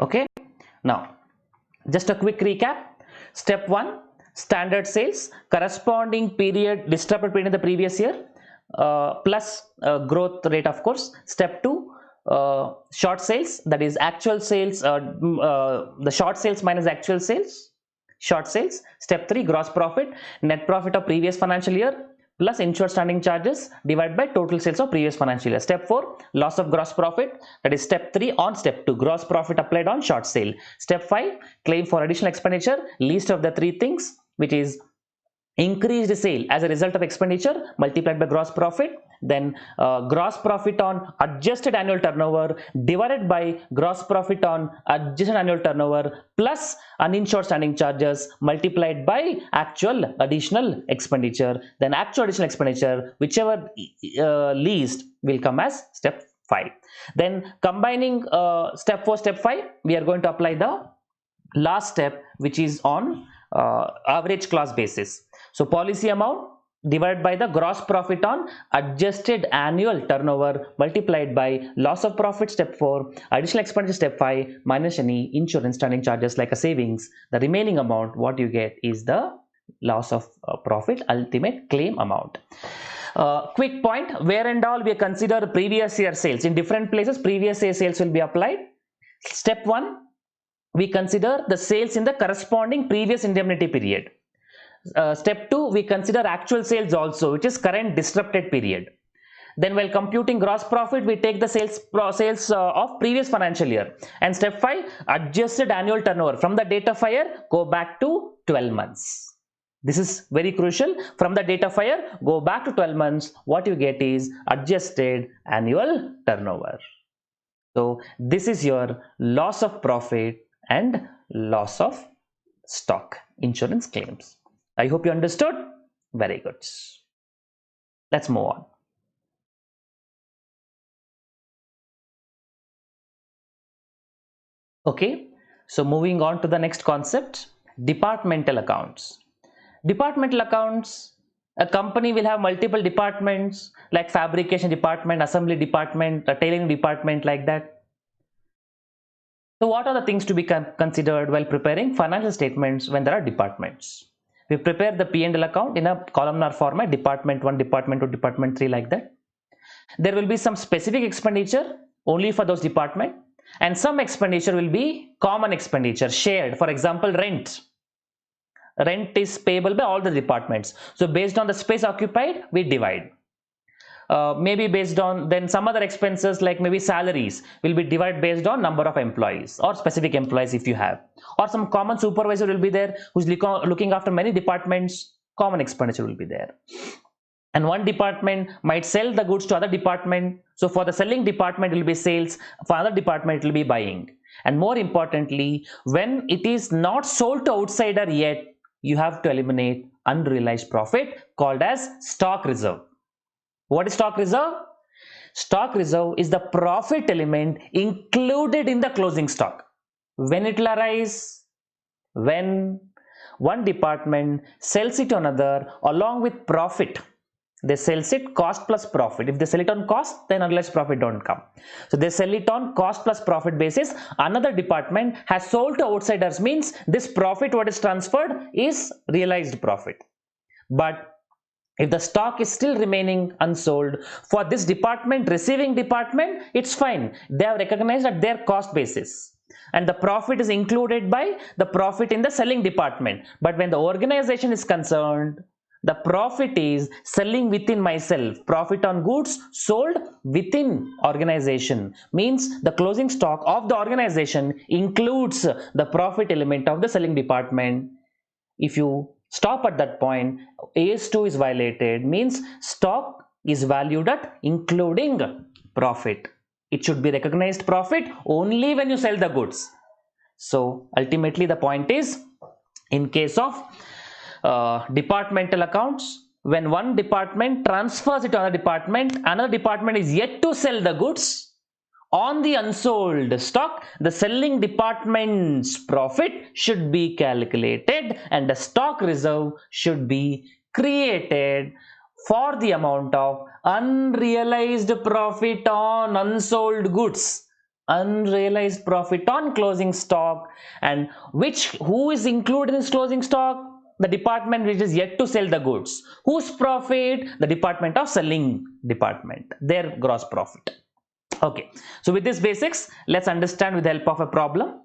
Okay. Now, just a quick recap. Step 1, standard sales, corresponding period, disrupted period in the previous year, plus growth rate, of course. Step 2, short sales, that is actual sales, the short sales minus actual sales, short sales. Step 3, gross profit, net profit of previous financial year plus insured standing charges divided by total sales of previous financial year. Step 4, loss of gross profit, that is step 3 on step 2, gross profit applied on short sale. Step 5, claim for additional expenditure, least of the 3 things, which is increased sale as a result of expenditure multiplied by gross profit, then gross profit on adjusted annual turnover divided by gross profit on adjusted annual turnover plus uninsured standing charges multiplied by actual additional expenditure, then actual additional expenditure, whichever least, will come as step 5. Then combining step 4, step 5, we are going to apply the last step, which is on average class basis. So policy amount divided by the gross profit on adjusted annual turnover multiplied by loss of profit step 4, additional expenditure step 5, minus any insurance standing charges like a savings. The remaining amount what you get is the loss of profit ultimate claim amount. Quick point, where and all we consider previous year sales. In different places previous year sales will be applied. Step 1, we consider the sales in the corresponding previous indemnity period. Step 2, we consider actual sales also, which is current disrupted period. Then while computing gross profit, we take the sales of previous financial year. And step 5, adjusted annual turnover from the date of hire, go back to 12 months. This is very crucial. From the date of hire, go back to 12 months. What you get is adjusted annual turnover. So this is your loss of profit and loss of stock insurance claims. I hope you understood. Very good. Let's move on. Okay, so moving on to the next concept, departmental accounts. Departmental accounts, a company will have multiple departments like fabrication department, assembly department, a tailoring department, like that. So what are the things to be considered while preparing financial statements when there are departments? We prepare the P&L account in a columnar format, department 1, department 2, department 3, like that. There will be some specific expenditure only for those departments, and some expenditure will be common expenditure, shared. For example, rent. Rent is payable by all the departments. So based on the space occupied, we divide. Maybe based on then some other expenses like maybe salaries will be divided based on number of employees or specific employees if you have, or some common supervisor will be there who's looking after many departments, common expenditure will be there. And one department might sell the goods to other department, so for the selling department it will be sales, for other department it will be buying. And more importantly, when it is not sold to outsider yet, you have to eliminate unrealized profit called as stock reserve. What is stock reserve? Stock reserve is the profit element included in the closing stock. When it will arise? When one department sells it to another along with profit. They sells it cost plus profit. If they sell it on cost, then unrealized profit don't come. So they sell it on cost plus profit basis. Another department has sold to outsiders, means this profit what is transferred is realized profit. But if the stock is still remaining unsold, for this department, receiving department, it's fine. They have recognized at their cost basis, and the profit is included by the profit in the selling department. But when the organization is concerned, the profit is selling within myself. Profit on goods sold within organization, means the closing stock of the organization includes the profit element of the selling department. If you stop at that point, AS2 is violated, means stock is valued at including profit. It should be recognized profit only when you sell the goods. So ultimately the point is, in case of departmental accounts, when one department transfers it to another department is yet to sell the goods. On the unsold stock, the selling department's profit should be calculated and the stock reserve should be created for the amount of unrealized profit on unsold goods, unrealized profit on closing stock. And who is included in this closing stock? The department which is yet to sell the goods. Whose profit? The department of selling department, their gross profit. Okay, so with this basics, let's understand with the help of a problem.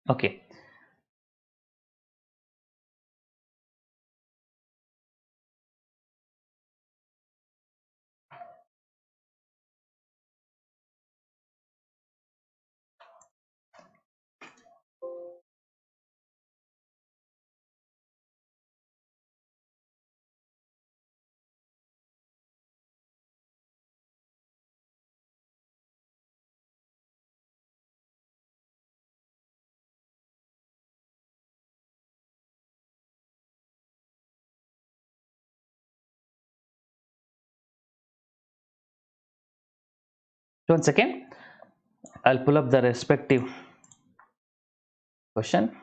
Okay. One second, I'll pull up the respective question.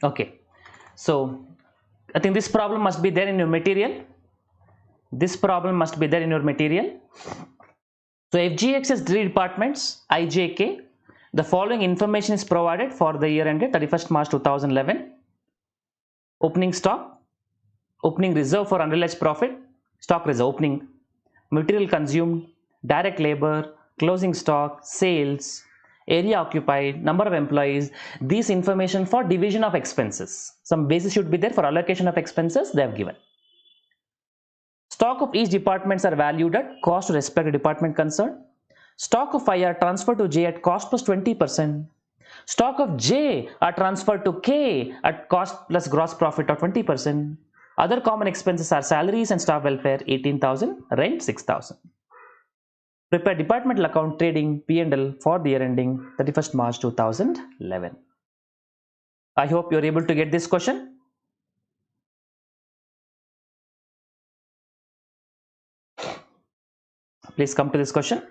Okay, so I think this problem must be there in your material. This problem must be there in your material. So FGX has 3 departments, IJK. The following information is provided for the year ended 31st March 2011. Opening stock, opening reserve for unrealized profit, stock reserve, opening, material consumed, direct labor, closing stock, sales, area occupied, number of employees. These information for division of expenses. Some basis should be there for allocation of expenses, they have given. Stock of each departments are valued at cost to respective department concerned. Stock of I are transferred to J at cost plus 20%. Stock of J are transferred to K at cost plus gross profit of 20%. Other common expenses are salaries and staff welfare 18,000, rent 6,000. Prepare departmental account trading P&L for the year ending 31st March 2011. I hope you are able to get this question. Please come to this question.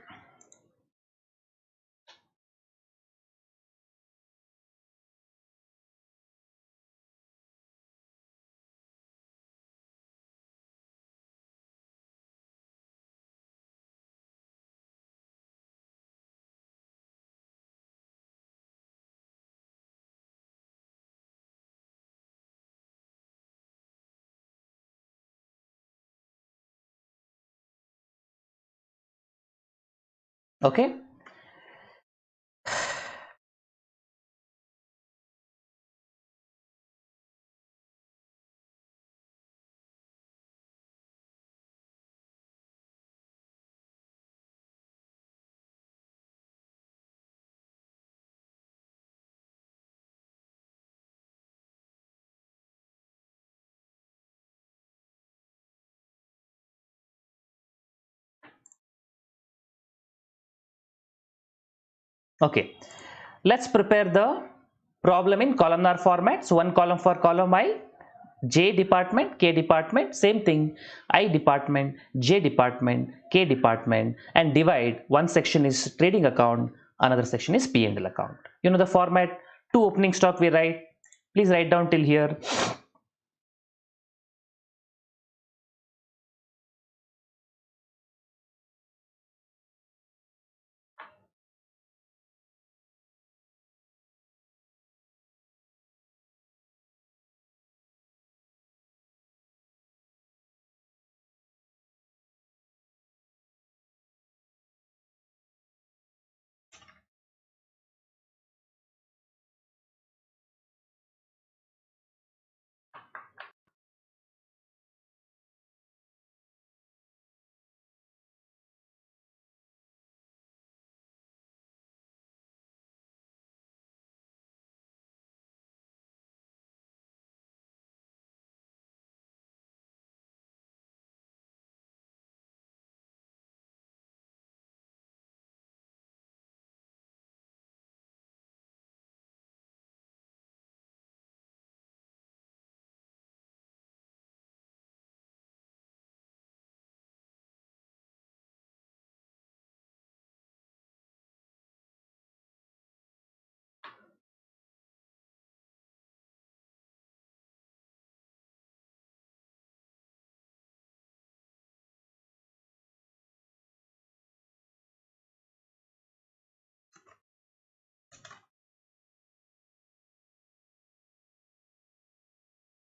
Okay. Okay. Let's prepare the problem in columnar format. So one column for column I, J department, K department, same thing, I department, J department, K department, and divide. One section is trading account, another section is P&L account. You know the format, two opening stock we write. Please write down till here.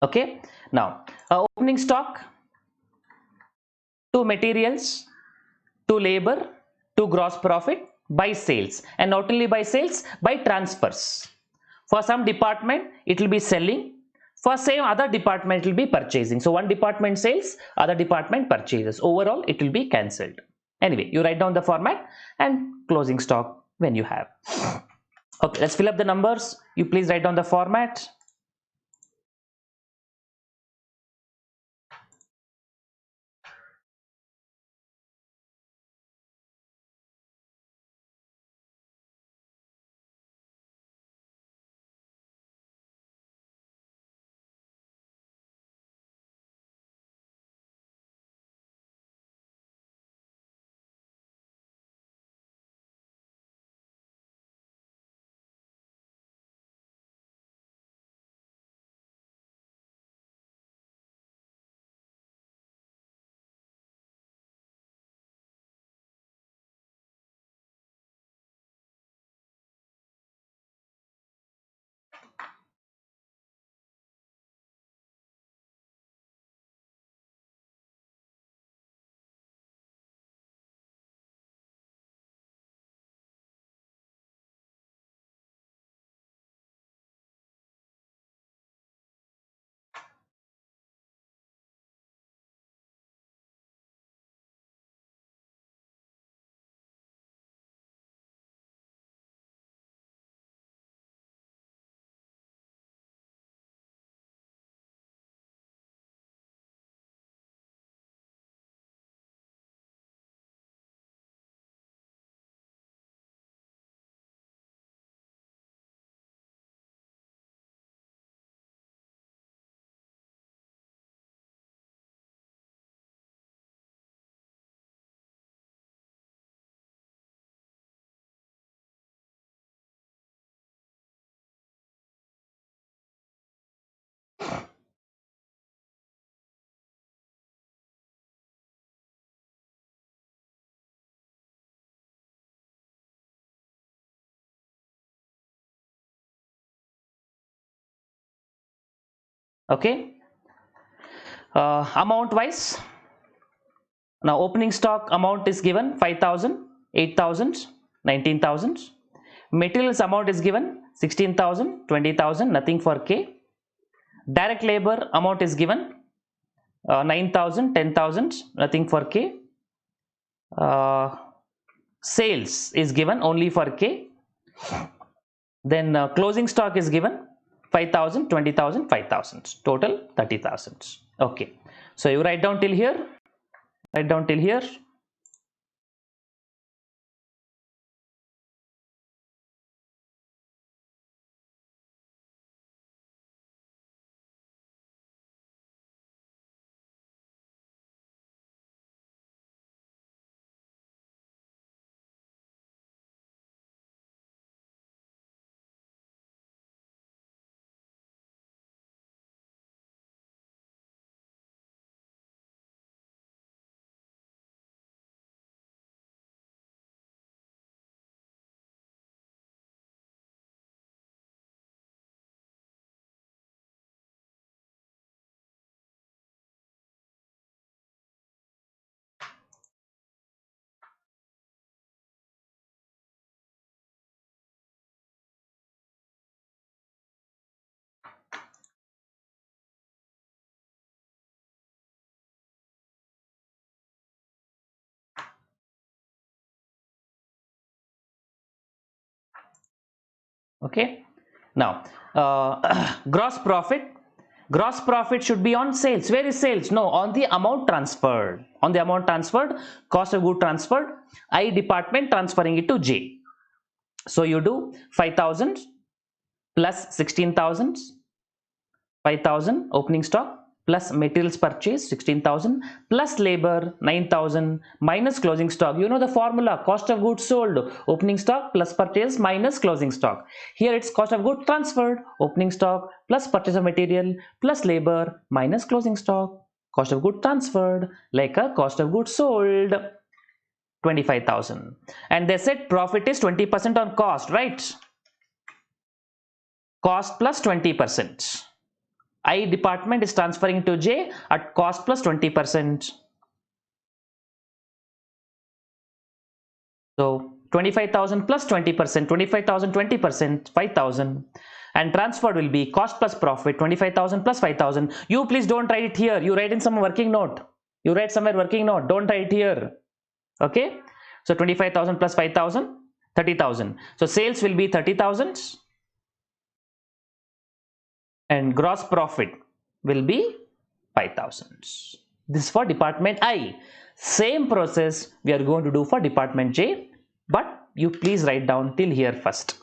Okay. Now, opening stock, two materials, to labor, to gross profit, by sales, and not only by sales, by transfers. For some department it will be selling, for same other department it will be purchasing. So one department sales, other department purchases, overall it will be cancelled. Anyway, you write down the format and closing stock when you have. Okay, let's fill up the numbers. You please write down the format. Okay. Amount wise, now opening stock amount is given 5,000, 8,000, 19,000. Materials amount is given 16,000, 20,000, nothing for K. Direct labor amount is given 9,000, 10,000, nothing for K. Sales is given only for K. Then closing stock is given 5,000, 20,000, 5,000, total 30,000. Okay, so you write down till here, write down till here. Okay, now gross profit should be on sales. Where is sales? No, on the amount transferred, on the amount transferred, cost of good transferred, I department transferring it to J. So you do 5,000 plus 16,000, 5,000 opening stock plus materials purchase 16,000 plus labor 9,000 minus closing stock. You know the formula, cost of goods sold, opening stock plus purchase minus closing stock. Here it's cost of goods transferred, opening stock plus purchase of material plus labor minus closing stock. Cost of goods transferred like a cost of goods sold, 25,000. And they said profit is 20% on cost, right? Cost plus 20%. I department is transferring to J at cost plus 20%. So 25,000 plus 20%, 25,000, 20%, 5,000. And transferred will be cost plus profit, 25,000 plus 5,000. You please don't write it here. You write in some working note. You write somewhere working note. Don't write it here. Okay. So 25,000 plus 5,000, 30,000. So sales will be 30,000. And gross profit will be 5,000. This is for department I. Same process we are going to do for department J, but you please write down till here first.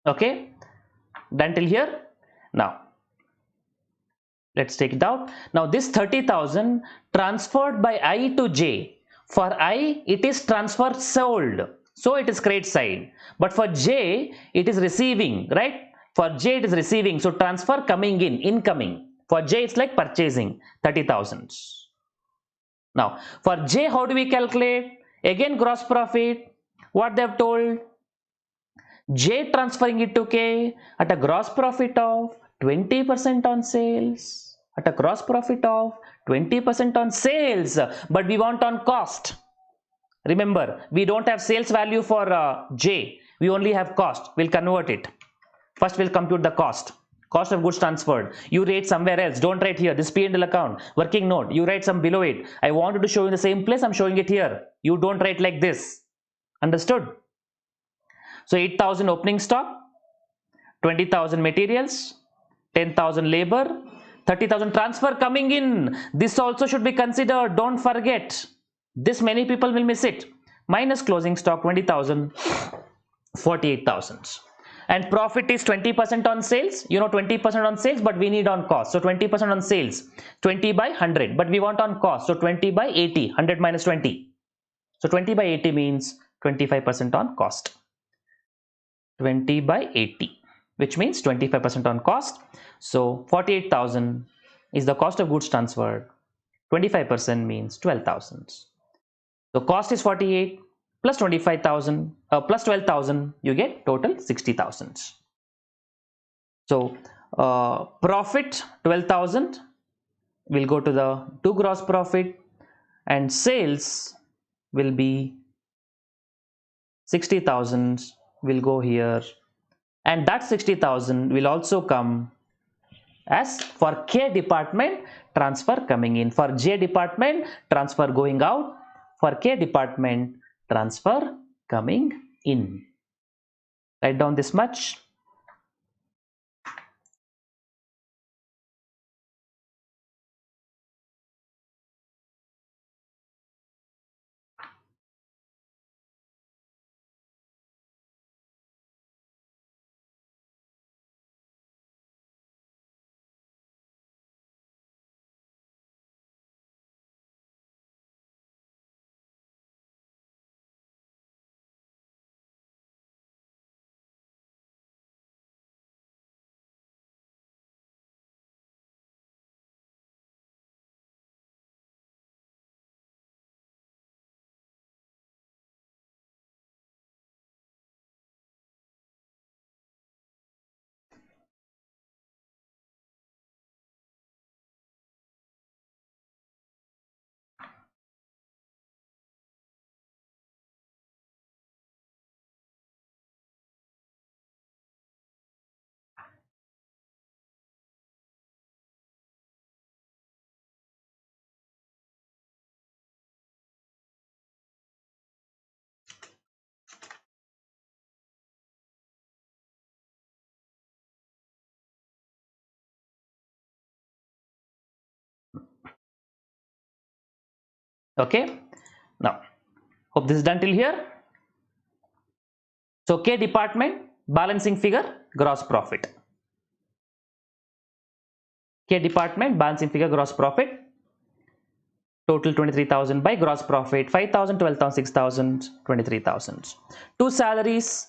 Okay, done till here. Now let's take it out. Now this 30,000 transferred by I to J. For I it is transfer sold. So it is credit side. But for J, it is receiving, right? For J, it is receiving. So transfer coming in, incoming. For J, it's like purchasing, 30,000. Now, for J, how do we calculate? Again, gross profit. What they have told? J transferring it to K at a gross profit of 20% on sales. At a gross profit of 20% on sales. But we want on cost. Remember, we don't have sales value for J. We only have cost. We'll convert it. First, we'll compute the cost. Cost of goods transferred. You rate somewhere else. Don't write here. This P&L account. Working note. You write some below it. I wanted to show you in the same place. I'm showing it here. You don't write like this. Understood? So 8,000 opening stock. 20,000 materials. 10,000 labor. 30,000 transfer coming in. This also should be considered. Don't forget. This many people will miss it. Minus closing stock 20,000, 48,000. And profit is 20% on sales. You know 20% on sales, but we need on cost. So 20% on sales, 20 by 100. But we want on cost. So 20 by 80, 100 minus 20. So 20 by 80 means 25% on cost. 20 by 80, which means 25% on cost. So 48,000 is the cost of goods transferred. 25% means 12,000. So cost is 48 plus 25,000 plus 12,000, you get total 60,000. So profit 12,000 will go to the gross profit, and sales will be 60,000 will go here, and that 60,000 will also come as for K department transfer coming in. For J department transfer going out. For K department, transfer coming in. Write down this much. Okay. Now, hope this is done till here. So K department balancing figure gross profit. K department balancing figure gross profit. Total 23,000 by gross profit 5,000, 12,000, 6,000, 23,000. Two salaries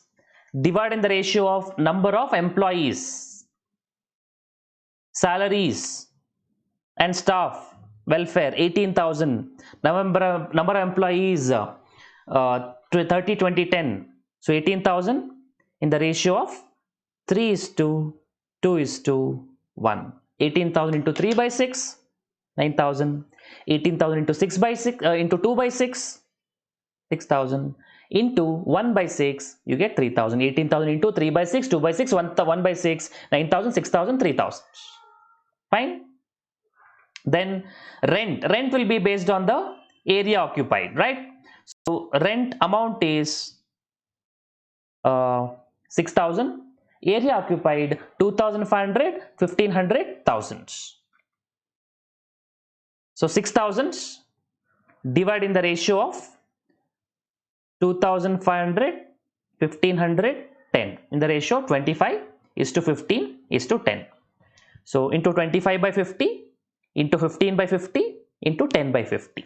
divided in the ratio of number of employees. Salaries and staff welfare 18,000. Number of employees 30, 20, 10. So 18,000 in the ratio of 3:2:1. 18,000 into 3 by 6, 9,000. 18,000 into 6 by 6 into 2 by 6, 6,000. Into 1 by 6, you get 3,000. 18,000 into 3 by 6, 2 by 6, 1 by 6, 9,000, 6,000, 3,000. Fine. Then rent will be based on the area occupied, right? So rent amount is 6,000. Area occupied 2,500, 1,500, 1,000. So 6,000 divided in the ratio of 2,500, 1,500, 10. In the ratio 25:15:10. So into 25 by 50, into 15 by 50, into 10 by 50.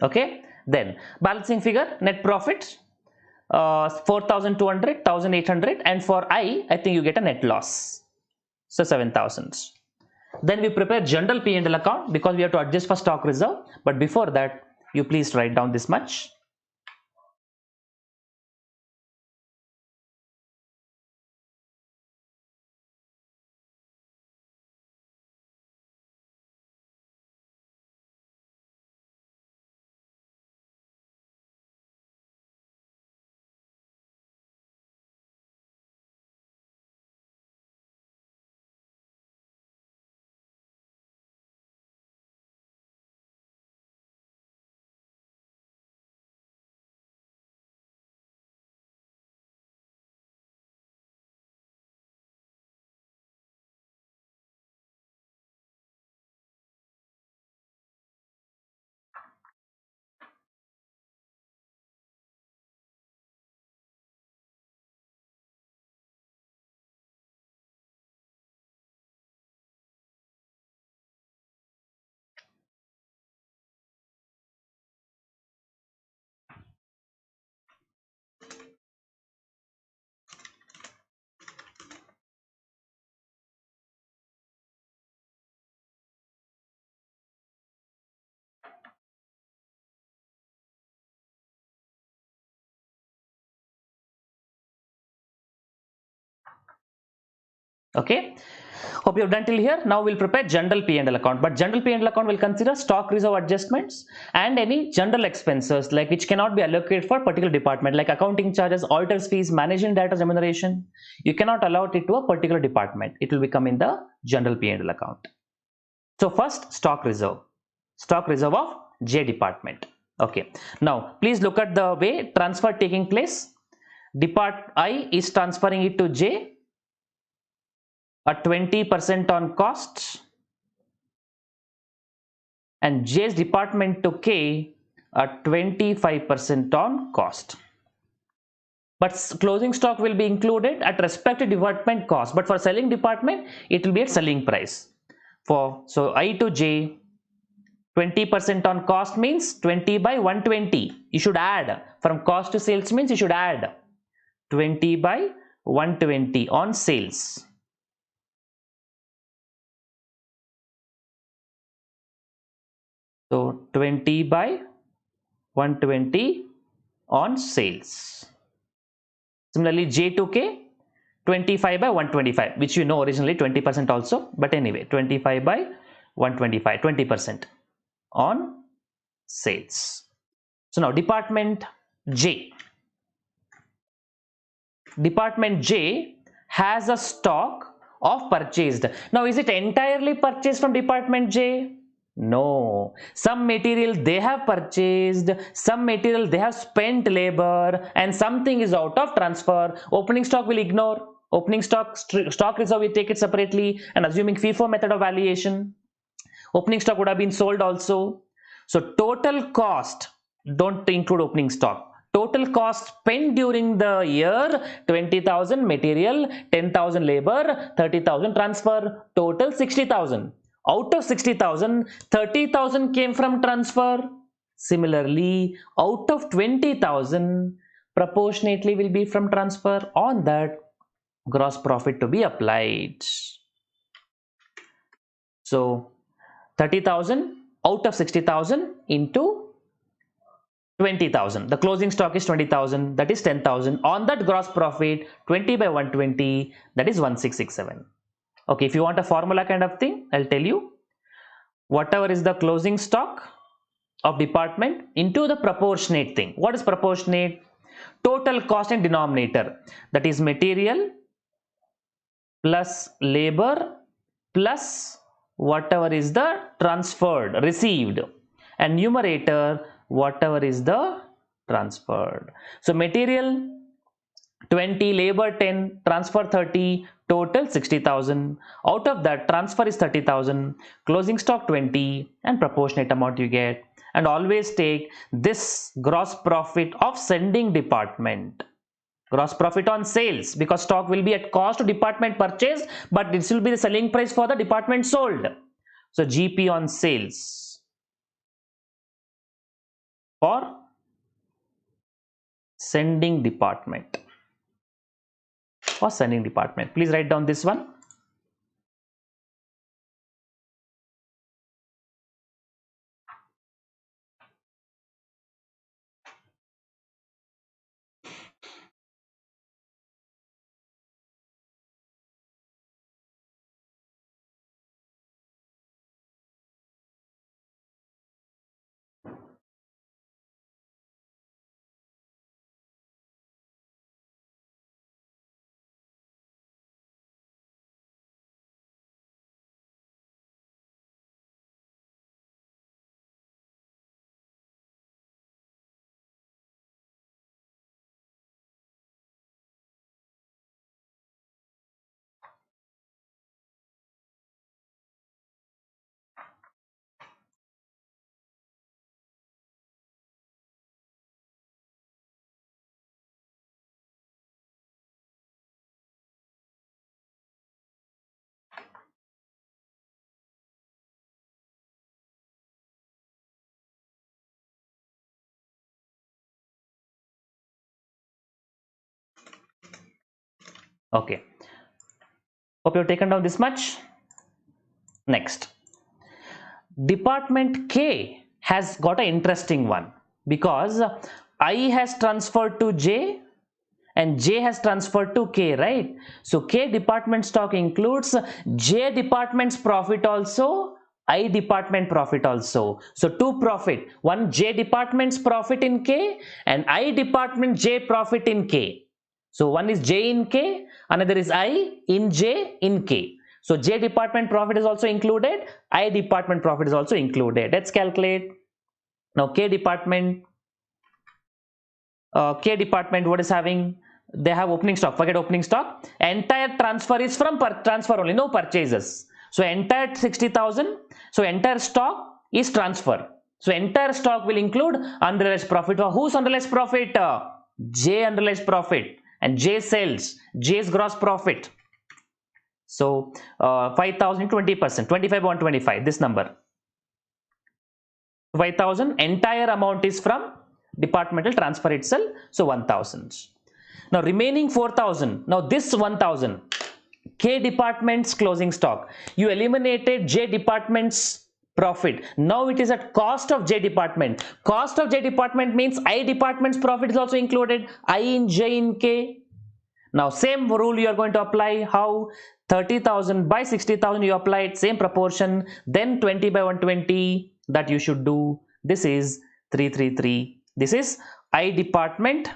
Okay, then balancing figure, net profit 4,200, 1,800, and for I think you get a net loss, so 7,000. Then we prepare general P&L account because we have to adjust for stock reserve, but before that you please write down this much. Okay, hope you have done till here. Now we'll prepare general P&L account, but general P&L account will consider stock reserve adjustments and any general expenses like which cannot be allocated for particular department, like accounting charges, auditors fees, managing director's remuneration. You cannot allot it to a particular department. It will become in the general P&L account. So first, stock reserve of J department. Okay, now please look at the way transfer taking place. Depart I is transferring it to J at 20% on costs, and J's department to K at 25% on cost. But closing stock will be included at respective department cost, but for selling department it will be at selling price. So I to J, 20% on cost means 20 by 120. You should add from cost to sales means you should add 20 by 120 on sales. So 20 by 120 on sales. Similarly, J to K, 25 by 125, which you know originally 20% also, but anyway, 25 by 125, 20% on sales. So now department J. Department J has a stock of purchased. Now, is it entirely purchased from department J? No, some material they have purchased, some material they have spent labor, and something is out of transfer. Opening stock will ignore. Opening stock reserve we take it separately, and assuming FIFO method of valuation, opening stock would have been sold also. So total cost, don't include opening stock. Total cost spent during the year, 20,000 material, 10,000 labor, 30,000 transfer, total 60,000. Out of 60,000, 30,000 came from transfer. Similarly, out of 20,000, proportionately will be from transfer. On that, gross profit to be applied. So 30,000 out of 60,000 into 20,000. The closing stock is 20,000, that is 10,000. On that gross profit, 20 by 120, that is 1667. Okay, if you want a formula kind of thing, I'll tell you. Whatever is the closing stock of department into the proportionate thing. What is proportionate? Total cost in denominator, that is material plus labor plus whatever is the transferred, received, and numerator whatever is the transferred. So material 20, labor 10, transfer 30, total 60,000. Out of that, transfer is 30,000, closing stock 20, and proportionate amount you get. And always take this gross profit of sending department. Gross profit on sales, because stock will be at cost to department purchased, but this will be the selling price for the department sold. So GP on sales. for sending department. For sending department. Please write down this one. Okay. Hope you've taken down this much. Next. Department K has got an interesting one because I has transferred to J and J has transferred to K, right? So K department stock includes J department's profit also, I department profit also. So two profit, one J department's profit in K and I department J profit in K. So one is J in K, another is I in J in K. So J department profit is also included, I department profit is also included. Let's calculate. Now K department, K department, what is having? They have opening stock. Forget opening stock. Entire transfer is from transfer only, no purchases. So entire 60,000. So entire stock is transfer. So entire stock will include unrealized profit. Whose unrealized profit? J unrealized profit, and J sales. J's gross profit. So 5,000 20%, 25 on 25. This number. 5,000. Entire amount is from departmental transfer itself. So 1,000. Now remaining 4,000. Now this 1,000. K department's closing stock. You eliminated J department's profit. Now it is at cost of J department. Cost of J department means I department's profit is also included. I in J in K. Now same rule you are going to apply. How? 30,000 by 60,000 you apply it, same proportion. Then 20 by 120 that you should do. This is 333. This is I department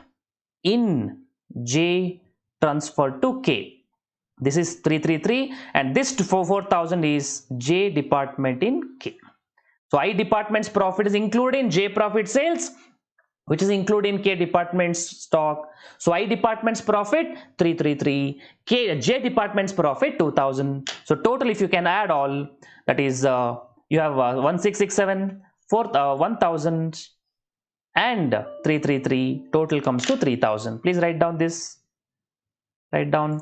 in J transfer to K. This is 333 and this 4,000 is J department in K. So I department's profit is included in J profit sales, which is included in K department's stock. So I department's profit 333, J department's profit 2000. So total, if you can add all, that is you have 1667, 1000 and 333. Total comes to 3000. Please write down this. Write down.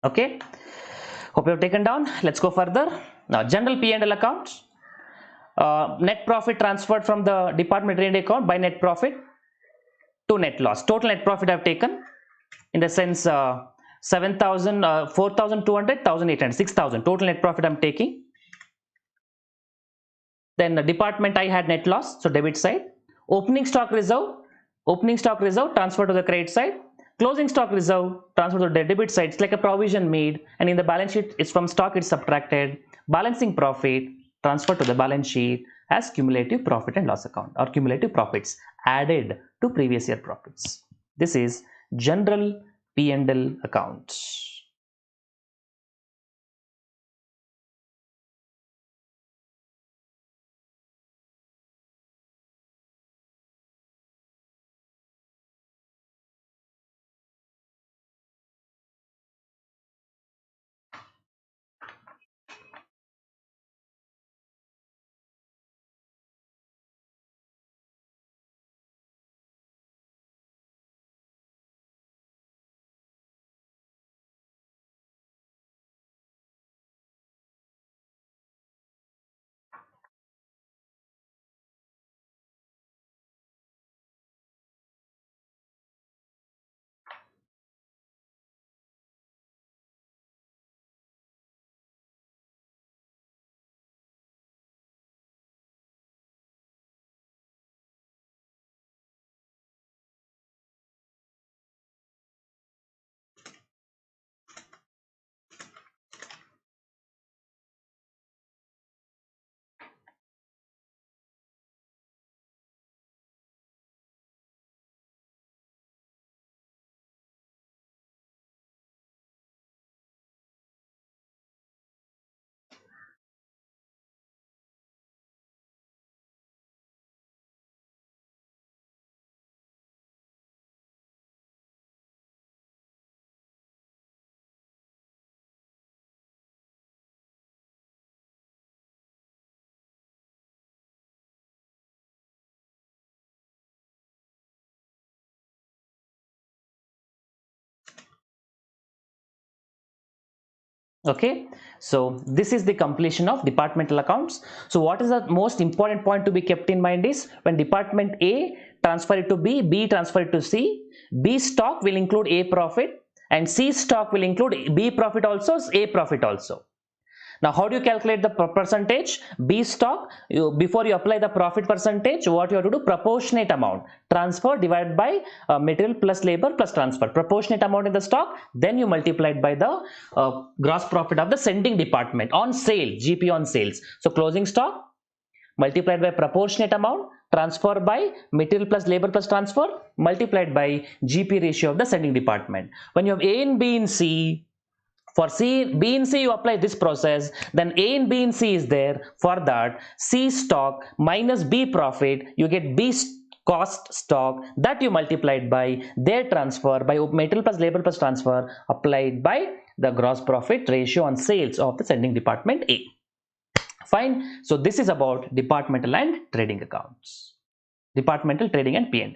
Okay, hope you have taken down. Let's go further. Now, general P&L accounts. Net profit transferred from the department trading account by net profit to net loss. Total net profit I have taken in the sense 7,000, 4,200, 1,800, 6,000. Total net profit I am taking. Then the department I had net loss, so debit side. Opening stock reserve transferred to the credit side. Closing stock reserve transferred to the debit side. It's like a provision made, and in the balance sheet, it's from stock it's subtracted. Balancing profit transferred to the balance sheet as cumulative profit and loss account, or cumulative profits added to previous year profits. This is general P&L accounts. Okay, so this is the completion of departmental accounts. So what is the most important point to be kept in mind is when department A transfer it to B, B transfer it to C, B stock will include A profit and C stock will include B profit also, A profit also. Now, how do you calculate the percentage? B stock, before you apply the profit percentage, what you have to do? Proportionate amount. Transfer divided by material plus labor plus transfer. Proportionate amount in the stock, then you multiply it by the gross profit of the sending department on sale, GP on sales. So, closing stock multiplied by proportionate amount, transfer by material plus labor plus transfer, multiplied by GP ratio of the sending department. When you have A and B in C, for C, B and C you apply this process, then A and B and C is there. For that, C stock minus B profit, you get B cost stock, that you multiplied by their transfer by material plus labor plus transfer applied by the gross profit ratio on sales of the sending department A. Fine. So this is about departmental and trading accounts. Departmental, trading and P&L.